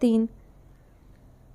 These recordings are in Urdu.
3।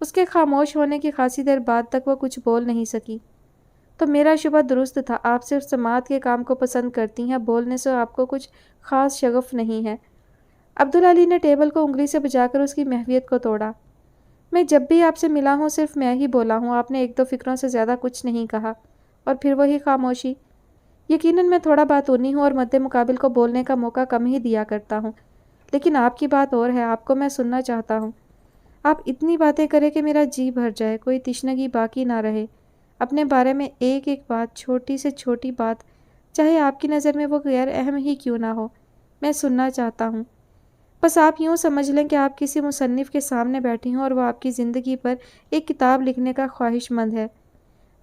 اس کے خاموش ہونے کی خاصی دیر بعد تک وہ کچھ بول نہیں سکی۔ تو میرا شبہ درست تھا، آپ صرف سماعت کے کام کو پسند کرتی ہیں، بولنے سے آپ کو کچھ خاص شغف نہیں ہے۔ عبدالعلی نے ٹیبل کو انگلی سے بجا کر اس کی محویت کو توڑا۔ میں جب بھی آپ سے ملا ہوں صرف میں ہی بولا ہوں، آپ نے 1-2 فکروں سے زیادہ کچھ نہیں کہا۔ اور پھر وہی خاموشی۔ یقیناً میں تھوڑا باتونی ہوں اور مد مقابل کو بولنے کا موقع کم ہی دیا کرتا ہوں، لیکن آپ کی بات اور ہے، آپ کو میں سننا چاہتا ہوں۔ آپ اتنی باتیں کریں کہ میرا جی بھر جائے، کوئی تشنگی باقی نہ رہے۔ اپنے بارے میں ایک ایک بات، چھوٹی سے چھوٹی بات، چاہے آپ کی نظر میں وہ غیر اہم ہی کیوں نہ ہو، میں سننا چاہتا ہوں۔ بس آپ یوں سمجھ لیں کہ آپ کسی مصنف کے سامنے بیٹھی ہوں اور وہ آپ کی زندگی پر ایک کتاب لکھنے کا خواہش مند ہے۔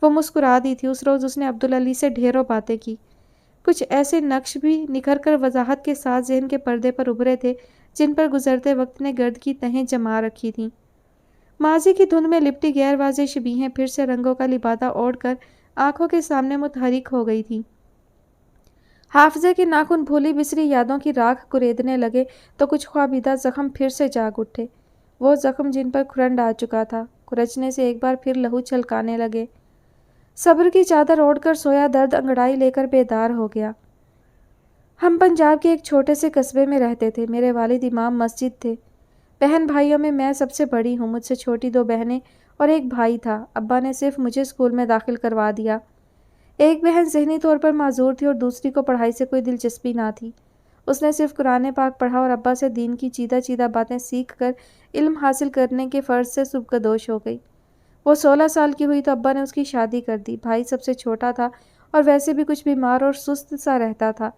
وہ مسکرا دی تھی۔ اس روز اس نے عبدالعلی سے ڈھیروں باتیں کی۔ کچھ ایسے نقش بھی نکھر کر وضاحت کے ساتھ ذہن کے پردے پر ابھرے تھے جن پر گزرتے وقت نے گرد کی تہیں جما رکھی تھیں۔ ماضی کی دھند میں لپٹی غیر واضح شبیہیں پھر سے رنگوں کا لبادہ اوڑھ کر آنکھوں کے سامنے متحرک ہو گئی تھیں۔ حافظے کے ناخن بھولی بسری یادوں کی راکھ کریدنے لگے تو کچھ خوابیدہ زخم پھر سے جاگ اٹھے، وہ زخم جن پر کھرنڈ آ چکا تھا، کھرچنے سے ایک بار پھر لہو چھلکانے لگے۔ صبر کی چادر اوڑھ کر سویا درد انگڑائی لے کر بیدار ہو گیا۔ ہم پنجاب کے ایک چھوٹے سے قصبے میں رہتے تھے۔ میرے والد امام مسجد تھے۔ بہن بھائیوں میں میں سب سے بڑی ہوں، مجھ سے چھوٹی 2 بہنیں اور ایک بھائی تھا۔ ابا نے صرف مجھے اسکول میں داخل کروا دیا۔ ایک بہن ذہنی طور پر معذور تھی اور دوسری کو پڑھائی سے کوئی دلچسپی نہ تھی۔ اس نے صرف قرآن پاک پڑھا اور ابا سے دین کی چیدہ چیدہ باتیں سیکھ کر علم حاصل کرنے کے فرض سے سبکدوش ہو گئی۔ وہ 16 سال کی ہوئی تو ابا نے اس کی شادی کر دی۔ بھائی سب سے چھوٹا تھا اور ویسے بھی کچھ بیمار اور سست سا رہتا تھا۔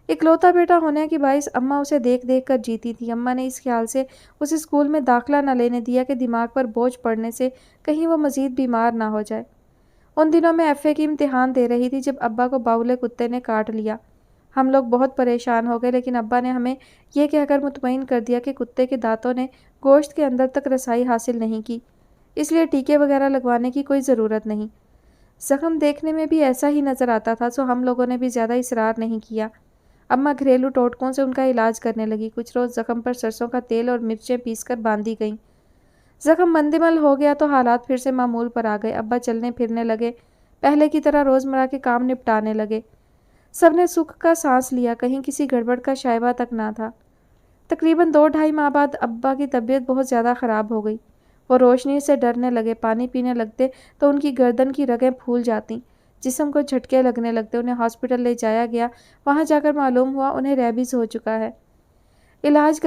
اکلوتا بیٹا ہونے کے باعث اماں اسے دیکھ دیکھ کر جیتی تھی۔ اماں نے اس خیال سے اسے اسکول میں داخلہ نہ لینے دیا کہ دماغ پر بوجھ پڑنے سے کہیں وہ مزید بیمار نہ ہو جائے۔ ان دنوں میں FA کی امتحان دے رہی تھی جب ابا کو باولے کتے نے کاٹ لیا۔ ہم لوگ بہت پریشان ہو گئے، لیکن ابا نے ہمیں یہ کہہ کر مطمئن کر دیا کہ کتے کے دانتوں نے گوشت کے اندر تک رسائی حاصل نہیں کی، اس لیے ٹیکے وغیرہ لگوانے کی کوئی ضرورت نہیں۔ زخم دیکھنے میں بھی ایسا ہی نظر آتا تھا، سو ہم لوگوں نے بھی زیادہ اصرار نہیں کیا۔ اماں گھریلو ٹوٹکوں سے ان کا علاج کرنے لگی۔ کچھ روز زخم پر سرسوں کا تیل اور مرچیں پیس کر باندھی گئیں۔ زخم مندمل ہو گیا تو حالات پھر سے معمول پر آ گئے۔ ابا چلنے پھرنے لگے، پہلے کی طرح روزمرہ کے کام نپٹانے لگے۔ سب نے سکھ کا سانس لیا، کہیں کسی گڑبڑ کا شائبہ تک نہ تھا۔ تقریباً 2-2.5 ماہ بعد ابا کی طبیعت بہت زیادہ خراب ہو گئی۔ وہ روشنی سے ڈرنے لگے، پانی پینے لگتے تو ان کی گردن کی رگیں پھول جاتیں، جسم کو جھٹکے لگنے لگتے۔ انہیں ہاسپٹل لے جایا گیا، وہاں جا کر معلوم ہوا انہیں ریبیز ہو چکا ہے۔ علاج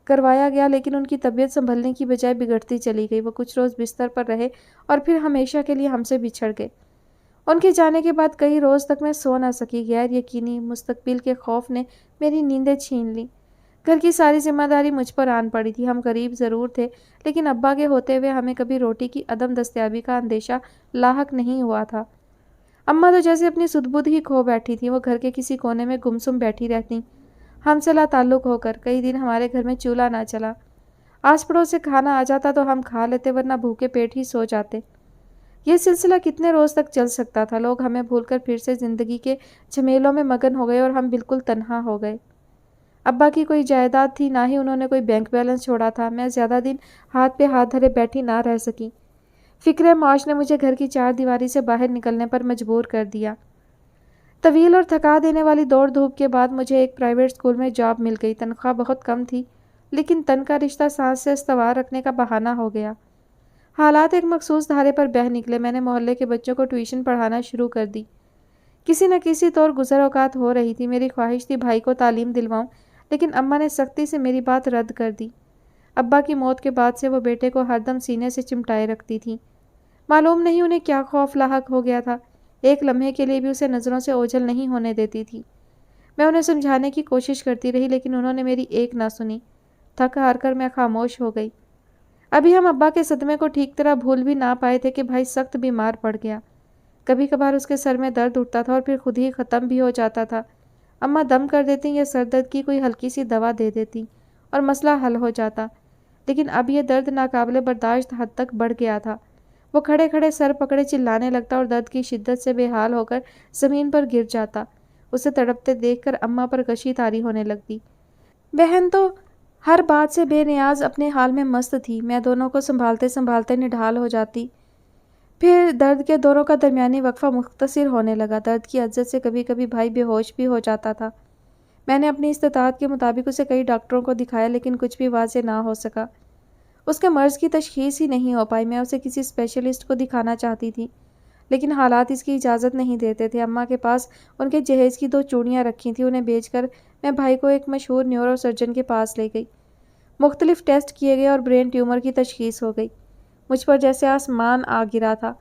کروایا گیا لیکن ان کی طبیعت سنبھلنے کی بجائے بگڑتی چلی گئی۔ وہ کچھ روز بستر پر رہے اور پھر ہمیشہ کے لیے ہم سے بچھڑ گئے۔ ان کے جانے کے بعد کئی روز تک میں سو نہ سکی۔ غیر یقینی مستقبل کے خوف نے میری نیندیں چھین لیں۔ گھر کی ساری ذمہ داری مجھ پر آن پڑی تھی۔ ہم غریب ضرور تھے، لیکن ابا کے ہوتے ہوئے ہمیں کبھی روٹی کی عدم دستیابی کا اندیشہ لاحق نہیں ہوا تھا۔ اماں تو جیسے اپنی سدھ بدھ ہی کھو بیٹھی تھیں، وہ گھر کے کسی کونے میں گمسم بیٹھی رہتیں، ہم سے لا تعلق ہو کر۔ کئی دن ہمارے گھر میں چولہا نہ چلا۔ آس پڑوس سے کھانا آ جاتا تو ہم کھا لیتے، ورنہ بھوکے پیٹ ہی سو جاتے۔ یہ سلسلہ کتنے روز تک چل سکتا تھا؟ لوگ ہمیں بھول کر پھر سے زندگی کے جھمیلوں میں مگن ہو گئے اور ہم بالکل تنہا ہو گئے۔ ابا کی کوئی جائیداد تھی، نہ ہی انہوں نے کوئی بینک بیلنس چھوڑا تھا۔ میں زیادہ دن ہاتھ پہ ہاتھ دھرے بیٹھی نہ رہ سکی۔ فکر معاش نے مجھے گھر کی 4 دیواری سے باہر نکلنے پر مجبور کر دیا۔ طویل اور تھکا دینے والی دوڑ دھوپ کے بعد مجھے ایک پرائیویٹ اسکول میں جاب مل گئی۔ تنخواہ بہت کم تھی، لیکن تن کا رشتہ سانس سے استوار رکھنے کا بہانہ ہو گیا۔ حالات ایک مخصوص دھارے پر بہہ نکلے۔ میں نے محلے کے بچوں کو ٹیوشن پڑھانا شروع کر دی۔ کسی نہ کسی طور گزر اوقات ہو رہی تھی۔ میری خواہش تھی بھائی کو تعلیم دلواؤں، لیکن اماں نے سختی سے میری بات رد کر دی۔ ابا کی موت کے بعد سے وہ بیٹے کو ہر دم سینے سے چمٹائے رکھتی تھیں۔ معلوم نہیں انہیں کیا خوف لاحق ہو گیا تھا، ایک لمحے کے لیے بھی اسے نظروں سے اوجھل نہیں ہونے دیتی تھی۔ میں انہیں سمجھانے کی کوشش کرتی رہی، لیکن انہوں نے میری ایک نہ سنی۔ تھک ہار کر میں خاموش ہو گئی۔ ابھی ہم ابا کے صدمے کو ٹھیک طرح بھول بھی نہ پائے تھے کہ بھائی سخت بیمار پڑ گیا۔ کبھی کبھار اس کے سر میں درد اٹھتا تھا اور پھر خود ہی ختم بھی ہو جاتا تھا۔ اماں دم کر دیتی یا سر درد کی کوئی ہلکی سی دوا دے دیتی اور مسئلہ حل ہو جاتا، لیکن اب یہ درد ناقابل برداشت حد تک بڑھ گیا تھا۔ وہ کھڑے کھڑے سر پکڑے چلانے لگتا اور درد کی شدت سے بے حال ہو کر زمین پر گر جاتا۔ اسے تڑپتے دیکھ کر اماں پر غشی طاری ہونے لگتی۔ بہن تو ہر بات سے بے نیاز اپنے حال میں مست تھی۔ میں دونوں کو سنبھالتے سنبھالتے نڈھال ہو جاتی۔ پھر درد کے دوروں کا درمیانی وقفہ مختصر ہونے لگا۔ درد کی عزت سے کبھی کبھی بھائی بے ہوش بھی ہو جاتا تھا۔ میں نے اپنی استطاعت کے مطابق اسے کئی ڈاکٹروں کو دکھایا لیکن کچھ بھی واضح نہ ہو سکا۔ اس کے مرض کی تشخیص ہی نہیں ہو پائی۔ میں اسے کسی اسپیشلسٹ کو دکھانا چاہتی تھی لیکن حالات اس کی اجازت نہیں دیتے تھے۔ اماں کے پاس ان کے جہیز کی 2 چوڑیاں رکھی تھیں، انہیں بیچ کر میں بھائی کو ایک مشہور نیورو سرجن کے پاس لے گئی۔ مختلف ٹیسٹ کیے گئے اور برین ٹیومر کی تشخیص ہو گئی۔ مجھ پر جیسے آسمان آ گرا تھا۔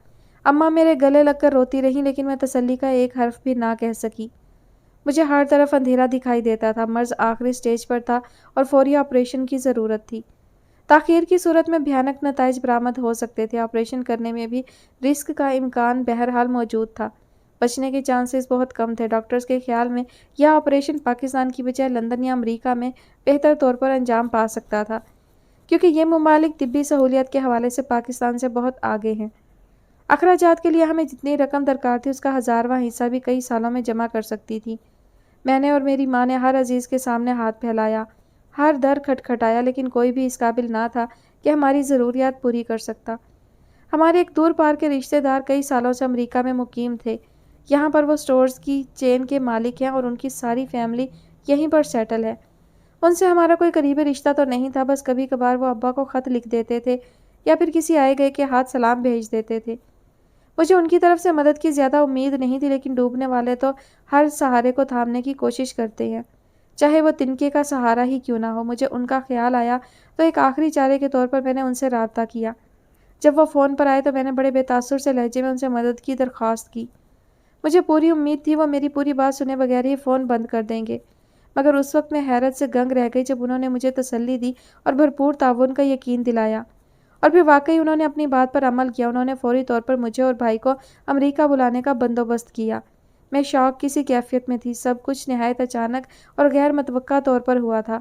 اماں میرے گلے لگ کر روتی رہیں لیکن میں تسلی کا ایک حرف بھی نہ کہہ سکی۔ مجھے ہر طرف اندھیرا دکھائی دیتا تھا۔ مرض آخری سٹیج پر تھا اور فوری آپریشن کی ضرورت تھی۔ تاخیر کی صورت میں بھیانک نتائج برآمد ہو سکتے تھے۔ آپریشن کرنے میں بھی رسک کا امکان بہرحال موجود تھا۔ بچنے کے چانسز بہت کم تھے۔ ڈاکٹرز کے خیال میں یہ آپریشن پاکستان کی بجائے لندن یا امریکہ میں بہتر طور پر انجام پا سکتا تھا کیونکہ یہ ممالک طبی سہولیات کے حوالے سے پاکستان سے بہت آگے ہیں۔ اخراجات کے لیے ہمیں جتنی رقم درکار تھی اس کا 1000واں حصہ بھی کئی سالوں میں جمع کر سکتی تھی۔ میں نے اور میری ماں نے ہر عزیز کے سامنے ہاتھ پھیلایا، ہر در کھٹکھٹایا لیکن کوئی بھی اس قابل نہ تھا کہ ہماری ضروریات پوری کر سکتا۔ ہمارے ایک دور پار کے رشتہ دار کئی سالوں سے امریکہ میں مقیم تھے۔ یہاں پر وہ سٹورز کی چین کے مالک ہیں اور ان کی ساری فیملی یہیں پر سیٹل ہے۔ ان سے ہمارا کوئی قریبی رشتہ تو نہیں تھا، بس کبھی کبھار وہ ابا کو خط لکھ دیتے تھے یا پھر کسی آئے گئے کے ہاتھ سلام بھیج دیتے تھے۔ مجھے ان کی طرف سے مدد کی زیادہ امید نہیں تھی لیکن ڈوبنے والے تو ہر سہارے کو تھامنے کی کوشش کرتے ہیں، چاہے وہ تنکے کا سہارا ہی کیوں نہ ہو۔ مجھے ان کا خیال آیا تو ایک آخری چارے کے طور پر میں نے ان سے رابطہ کیا۔ جب وہ فون پر آئے تو میں نے بڑے بے تاثر سے لہجے میں ان سے مدد کی درخواست کی۔ مجھے پوری امید تھی وہ میری پوری بات سنے بغیر ہی فون بند کر دیں گے، مگر اس وقت میں حیرت سے گنگ رہ گئی جب انہوں نے مجھے تسلی دی اور بھرپور تعاون کا یقین دلایا، اور پھر واقعی انہوں نے اپنی بات پر عمل کیا۔ انہوں نے فوری طور پر مجھے اور بھائی کو امریکہ بلانے کا بندوبست کیا۔ میں شوق کی سی کیفیت میں تھی۔ سب کچھ نہایت اچانک اور غیر متوقع طور پر ہوا تھا۔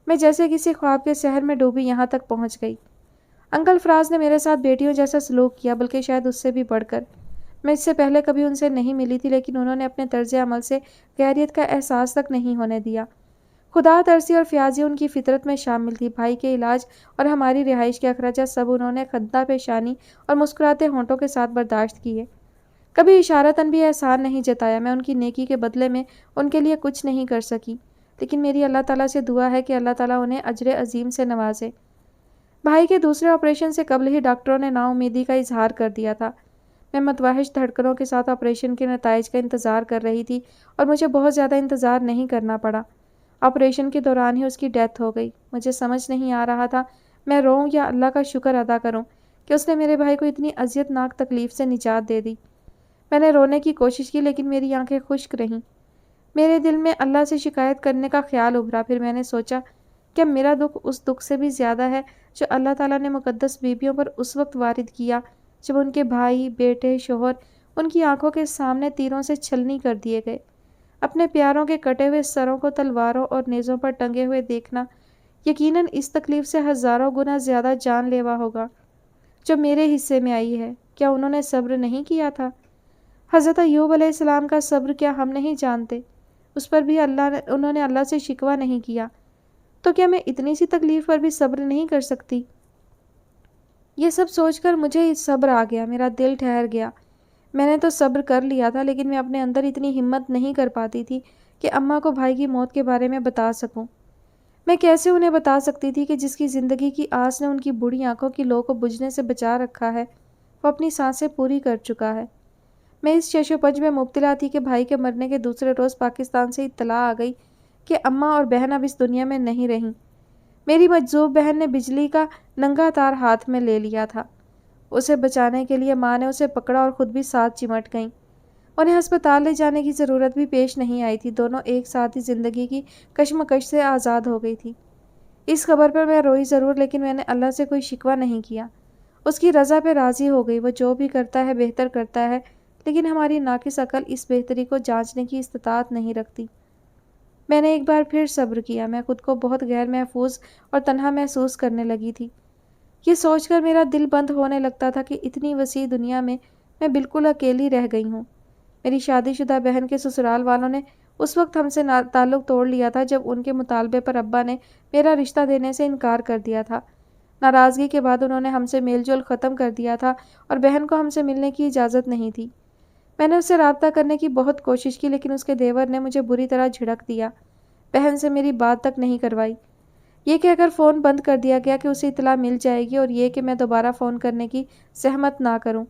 میں جیسے کسی خواب کے سحر میں ڈوبی یہاں تک پہنچ گئی۔ انکل فراز نے میرے ساتھ بیٹیوں جیسا سلوک کیا، بلکہ شاید اس سے بھی بڑھ کر۔ میں اس سے پہلے کبھی ان سے نہیں ملی تھی لیکن انہوں نے اپنے طرز عمل سے غیریت کا احساس تک نہیں ہونے دیا۔ خدا ترسی اور فیاضی ان کی فطرت میں شامل تھی۔ بھائی کے علاج اور ہماری رہائش کے اخراجات سب انہوں نے خندہ پیشانی اور مسکراتے ہونٹوں کے ساتھ برداشت کیے۔ کبھی اشارتاً بھی احسان نہیں جتایا۔ میں ان کی نیکی کے بدلے میں ان کے لیے کچھ نہیں کر سکی، لیکن میری اللہ تعالیٰ سے دعا ہے کہ اللہ تعالیٰ انہیں اجر عظیم سے نوازے۔ بھائی کے دوسرے آپریشن سے قبل ہی ڈاکٹروں نے نا امیدی کا اظہار کر دیا تھا۔ میں متوحش دھڑکنوں کے ساتھ آپریشن کے نتائج کا انتظار کر رہی تھی اور مجھے بہت زیادہ انتظار نہیں کرنا پڑا۔ آپریشن کے دوران ہی اس کی ڈیتھ ہو گئی۔ مجھے سمجھ نہیں آ رہا تھا میں روؤں یا اللہ کا شکر ادا کروں کہ اس نے میرے بھائی کو اتنی اذیت ناک تکلیف سے نجات دے دی۔ میں نے رونے کی کوشش کی لیکن میری آنکھیں خشک رہیں۔ میرے دل میں اللہ سے شکایت کرنے کا خیال ابھرا۔ پھر میں نے سوچا کہ میرا دکھ اس دکھ سے بھی زیادہ ہے جو اللہ تعالیٰ نے مقدس بیبیوں پر اس وقت وارد کیا جب ان کے بھائی، بیٹے، شوہر ان کی آنکھوں کے سامنے تیروں سے چھلنی کر دیے گئے۔ اپنے پیاروں کے کٹے ہوئے سروں کو تلواروں اور نیزوں پر ٹنگے ہوئے دیکھنا یقیناً اس تکلیف سے ہزاروں گنا زیادہ جان لیوا ہوگا جو میرے حصے میں آئی ہے۔ کیا انہوں نے صبر نہیں کیا تھا؟ حضرت ایوب علیہ السلام کا صبر کیا ہم نہیں جانتے؟ اس پر بھی انہوں نے اللہ سے شکوہ نہیں کیا، تو کیا میں اتنی سی تکلیف پر بھی صبر نہیں کر سکتی؟ یہ سب سوچ کر مجھے صبر آ گیا، میرا دل ٹھہر گیا۔ میں نے تو صبر کر لیا تھا لیکن میں اپنے اندر اتنی ہمت نہیں کر پاتی تھی کہ اماں کو بھائی کی موت کے بارے میں بتا سکوں۔ میں کیسے انہیں بتا سکتی تھی کہ جس کی زندگی کی آس نے ان کی بوڑھی آنکھوں کی لو کو بجھنے سے بچا رکھا ہے وہ اپنی سانسیں پوری کر چکا ہے۔ میں اس شش و پنج میں مبتلا تھی کہ بھائی کے مرنے کے دوسرے روز پاکستان سے اطلاع آ گئی کہ اماں اور بہن اب اس دنیا میں نہیں رہیں۔ میری مجذوب بہن نے بجلی کا ننگا تار ہاتھ میں لے لیا تھا۔ اسے بچانے کے لیے ماں نے اسے پکڑا اور خود بھی ساتھ چمٹ گئیں۔ انہیں ہسپتال لے جانے کی ضرورت بھی پیش نہیں آئی تھی۔ دونوں ایک ساتھ ہی زندگی کی کشمکش سے آزاد ہو گئی تھی۔ اس خبر پر میں روئی ضرور لیکن میں نے اللہ سے کوئی شکوہ نہیں کیا۔ اس کی رضا پہ راضی ہو گئی۔ وہ جو بھی کرتا ہے بہتر کرتا ہے، لیکن ہماری ناقص عقل اس بہتری کو جانچنے کی استطاعت نہیں رکھتی۔ میں نے ایک بار پھر صبر کیا۔ میں خود کو بہت غیر محفوظ اور تنہا محسوس کرنے لگی تھی۔ یہ سوچ کر میرا دل بند ہونے لگتا تھا کہ اتنی وسیع دنیا میں بالکل اکیلی رہ گئی ہوں۔ میری شادی شدہ بہن کے سسرال والوں نے اس وقت ہم سے تعلق توڑ لیا تھا جب ان کے مطالبے پر ابا نے میرا رشتہ دینے سے انکار کر دیا تھا۔ ناراضگی کے بعد انہوں نے ہم سے میل جول ختم کر دیا تھا اور بہن کو ہم سے ملنے کی اجازت نہیں تھی۔ میں نے اس سے رابطہ کرنے کی بہت کوشش کی لیکن اس کے دیور نے مجھے بری طرح جھڑک دیا۔ بہن سے میری بات تک نہیں کروائی، یہ کہہ کر فون بند کر دیا گیا کہ اسے اطلاع مل جائے گی اور یہ کہ میں دوبارہ فون کرنے کی زحمت نہ کروں۔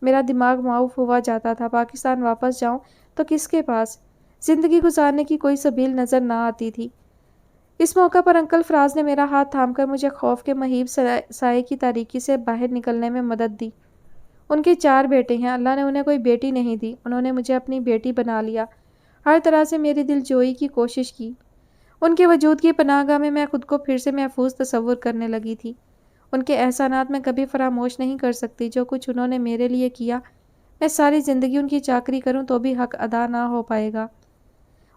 میرا دماغ معاف ہوا جاتا تھا۔ پاکستان واپس جاؤں تو کس کے پاس؟ زندگی گزارنے کی کوئی سبیل نظر نہ آتی تھی۔ اس موقع پر انکل فراز نے میرا ہاتھ تھام کر مجھے خوف کے مہیب سائے کی تاریکی سے باہر نکلنے میں مدد دی۔ ان کے 4 بیٹے ہیں، اللہ نے انہیں کوئی بیٹی نہیں دی، انہوں نے مجھے اپنی بیٹی بنا لیا، ہر طرح سے میری دل جوئی کی کوشش کی۔ ان کے وجود کی پناہ گاہ میں میں خود کو پھر سے محفوظ تصور کرنے لگی تھی۔ ان کے احسانات میں کبھی فراموش نہیں کر سکتی۔ جو کچھ انہوں نے میرے لیے کیا، میں ساری زندگی ان کی چاکری کروں تو بھی حق ادا نہ ہو پائے گا۔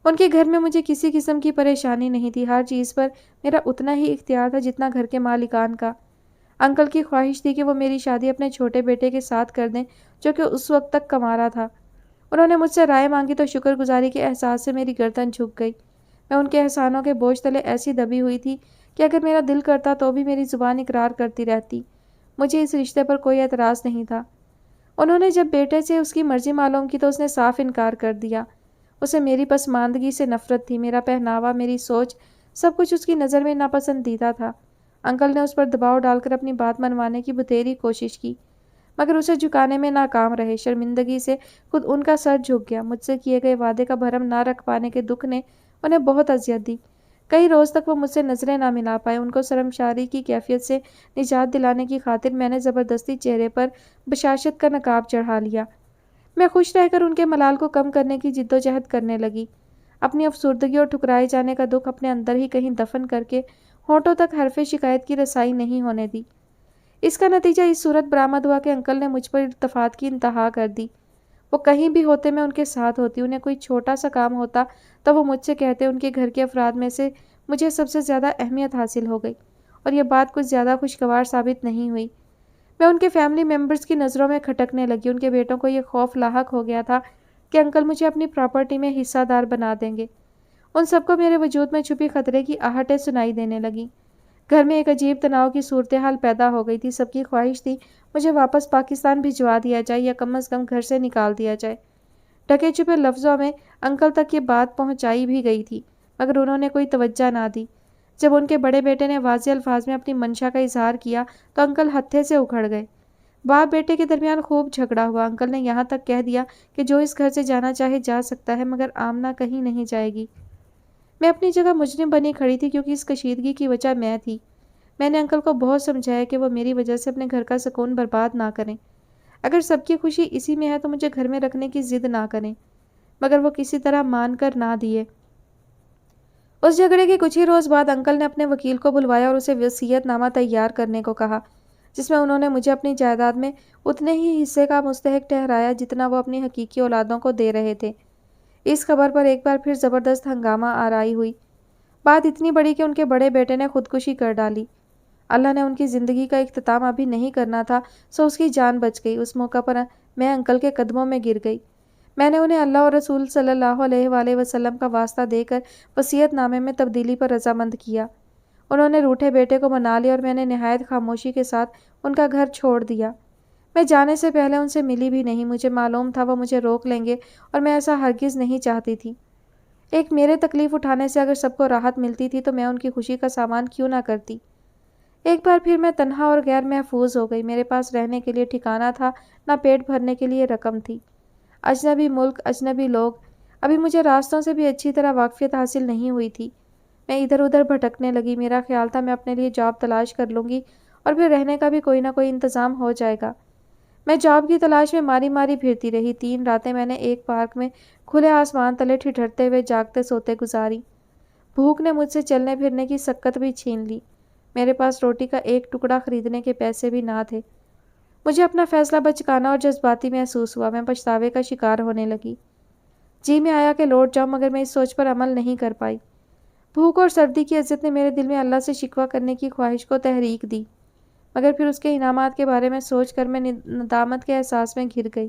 ان کے گھر میں مجھے کسی قسم کی پریشانی نہیں تھی، ہر چیز پر میرا اتنا ہی اختیار تھا جتنا گھر کے مالکان کا۔ انکل کی خواہش تھی کہ وہ میری شادی اپنے چھوٹے بیٹے کے ساتھ کر دیں جو کہ اس وقت تک کنوارا تھا۔ انہوں نے مجھ سے رائے مانگی تو شکر گزاری کے احساس سے میری گردن جھک گئی۔ میں ان کے احسانوں کے بوجھ تلے ایسی دبی ہوئی تھی کہ اگر میرا دل کرتا تو بھی میری زبان اقرار کرتی رہتی۔ مجھے اس رشتے پر کوئی اعتراض نہیں تھا۔ انہوں نے جب بیٹے سے اس کی مرضی معلوم کی تو اس نے صاف انکار کر دیا۔ اسے میری پسماندگی سے نفرت تھی، میرا پہناوا، میری سوچ، سب کچھ اس کی نظر میں ناپسندیدہ تھا۔ انکل نے اس پر دباؤ ڈال کر اپنی بات منوانے کی بتھیری کوشش کی مگر اسے جھکانے میں ناکام رہے۔ شرمندگی سے خود ان کا سر جھک گیا۔ مجھ سے کیے گئے وعدے کا بھرم نہ رکھ پانے کے دکھ نے انہیں بہت اذیت دی۔ کئی روز تک وہ مجھ سے نظریں نہ ملا پائے۔ ان کو شرمساری کی کیفیت سے نجات دلانے کی خاطر میں نے زبردستی چہرے پر بشاشت کا نقاب چڑھا لیا۔ میں خوش رہ کر ان کے ملال کو کم کرنے کی جدوجہد کرنے لگی، اپنی افسردگی اور ٹھکرائے جانے کا دکھ اپنے اندر ہی کہیں دفن کر کے ہونٹوں تک حرف شکایت کی رسائی نہیں ہونے دی۔ اس کا نتیجہ اس صورت برآمد ہوا کہ انکل نے مجھ پر التفات کی انتہا کر دی۔ وہ کہیں بھی ہوتے میں ان کے ساتھ ہوتی، انہیں کوئی چھوٹا سا کام ہوتا تو وہ مجھ سے کہتے۔ ان کے گھر کے افراد میں سے مجھے سب سے زیادہ اہمیت حاصل ہو گئی اور یہ بات کچھ زیادہ خوشگوار ثابت نہیں ہوئی۔ میں ان کے فیملی ممبرز کی نظروں میں کھٹکنے لگی۔ ان کے بیٹوں کو یہ خوف لاحق ہو گیا تھا کہ انکل مجھے اپنی پراپرٹی میں حصہ دار بنا دیں گے۔ ان سب کو میرے وجود میں چھپی خطرے کی آہٹیں سنائی دینے لگیں۔ گھر میں ایک عجیب تناؤ کی صورتحال پیدا ہو گئی تھی۔ سب کی خواہش تھی مجھے واپس پاکستان بھجوا دیا جائے یا کم از کم گھر سے نکال دیا جائے۔ ڈھکے چھپے لفظوں میں انکل تک یہ بات پہنچائی بھی گئی تھی مگر انہوں نے کوئی توجہ نہ دی۔ جب ان کے بڑے بیٹے نے واضح الفاظ میں اپنی منشا کا اظہار کیا تو انکل ہتھے سے اکھڑ گئے۔ باپ بیٹے کے درمیان خوب جھگڑا ہوا۔ انکل نے یہاں تک کہہ دیا کہ جو اس گھر سے جانا چاہے جا سکتا ہے مگر آمنہ کہیں نہیں جائے گی۔ میں اپنی جگہ مجرم بنی کھڑی تھی کیونکہ اس کشیدگی کی وجہ میں تھی۔ میں نے انکل کو بہت سمجھایا کہ وہ میری وجہ سے اپنے گھر کا سکون برباد نہ کریں۔ اگر سب کی خوشی اسی میں ہے تو مجھے گھر میں رکھنے کی ضد نہ کریں، مگر وہ کسی طرح مان کر نہ دیے۔ اس جھگڑے کے کچھ ہی روز بعد انکل نے اپنے وکیل کو بلوایا اور اسے وصیت نامہ تیار کرنے کو کہا جس میں انہوں نے مجھے اپنی جائیداد میں اتنے ہی حصے کا مستحق ٹھہرایا جتنا وہ اپنی حقیقی اولادوں کو دے رہے تھے۔ اس خبر پر ایک بار پھر زبردست ہنگامہ آرائی ہوئی۔ بات اتنی بڑی کہ ان کے بڑے بیٹے نے خودکشی کر ڈالی۔ اللہ نے ان کی زندگی کا اختتام ابھی نہیں کرنا تھا سو اس کی جان بچ گئی۔ اس موقع پر میں انکل کے قدموں میں گر گئی۔ میں نے انہیں اللہ اور رسول صلی اللہ علیہ وآلہ وسلم کا واسطہ دے کر وصیت نامے میں تبدیلی پر رضامند کیا۔ انہوں نے روٹھے بیٹے کو منا لیا اور میں نے نہایت خاموشی کے ساتھ ان کا گھر چھوڑ دیا۔ میں جانے سے پہلے ان سے ملی بھی نہیں۔ مجھے معلوم تھا وہ مجھے روک لیں گے اور میں ایسا ہرگز نہیں چاہتی تھی۔ ایک میرے تکلیف اٹھانے سے اگر سب کو راحت ملتی تھی تو میں ان کی خوشی کا سامان کیوں نہ کرتی۔ ایک بار پھر میں تنہا اور غیر محفوظ ہو گئی۔ میرے پاس رہنے کے لیے ٹھکانہ تھا، نہ پیٹ بھرنے کے لیے رقم تھی۔ اجنبی ملک، اجنبی لوگ، ابھی مجھے راستوں سے بھی اچھی طرح واقفیت حاصل نہیں ہوئی تھی۔ میں ادھر ادھر بھٹکنے لگی۔ میرا خیال تھا میں اپنے لیے جاب تلاش کر لوں گی اور پھر رہنے کا بھی کوئی نہ کوئی انتظام ہو جائے گا۔ میں جاب کی تلاش میں ماری ماری پھرتی رہی۔ 3 راتیں میں نے ایک پارک میں کھلے آسمان تلے ٹھٹھرتے ہوئے جاگتے سوتے گزاری۔ بھوک نے مجھ سے چلنے پھرنے کی سکت بھی چھین لی۔ میرے پاس روٹی کا ایک ٹکڑا خریدنے کے پیسے بھی نہ تھے۔ مجھے اپنا فیصلہ بچکانا اور جذباتی محسوس ہوا۔ میں پچھتاوے کا شکار ہونے لگی۔ جی میں آیا کہ لوٹ جاؤں مگر میں اس سوچ پر عمل نہیں کر پائی۔ بھوک اور سردی کی عزت نے میرے دل میں اللہ سے شکوہ کرنے کی خواہش کو تحریک دی مگر پھر اس کے انعامات کے بارے میں سوچ کر میں ندامت کے احساس میں گھر گئی۔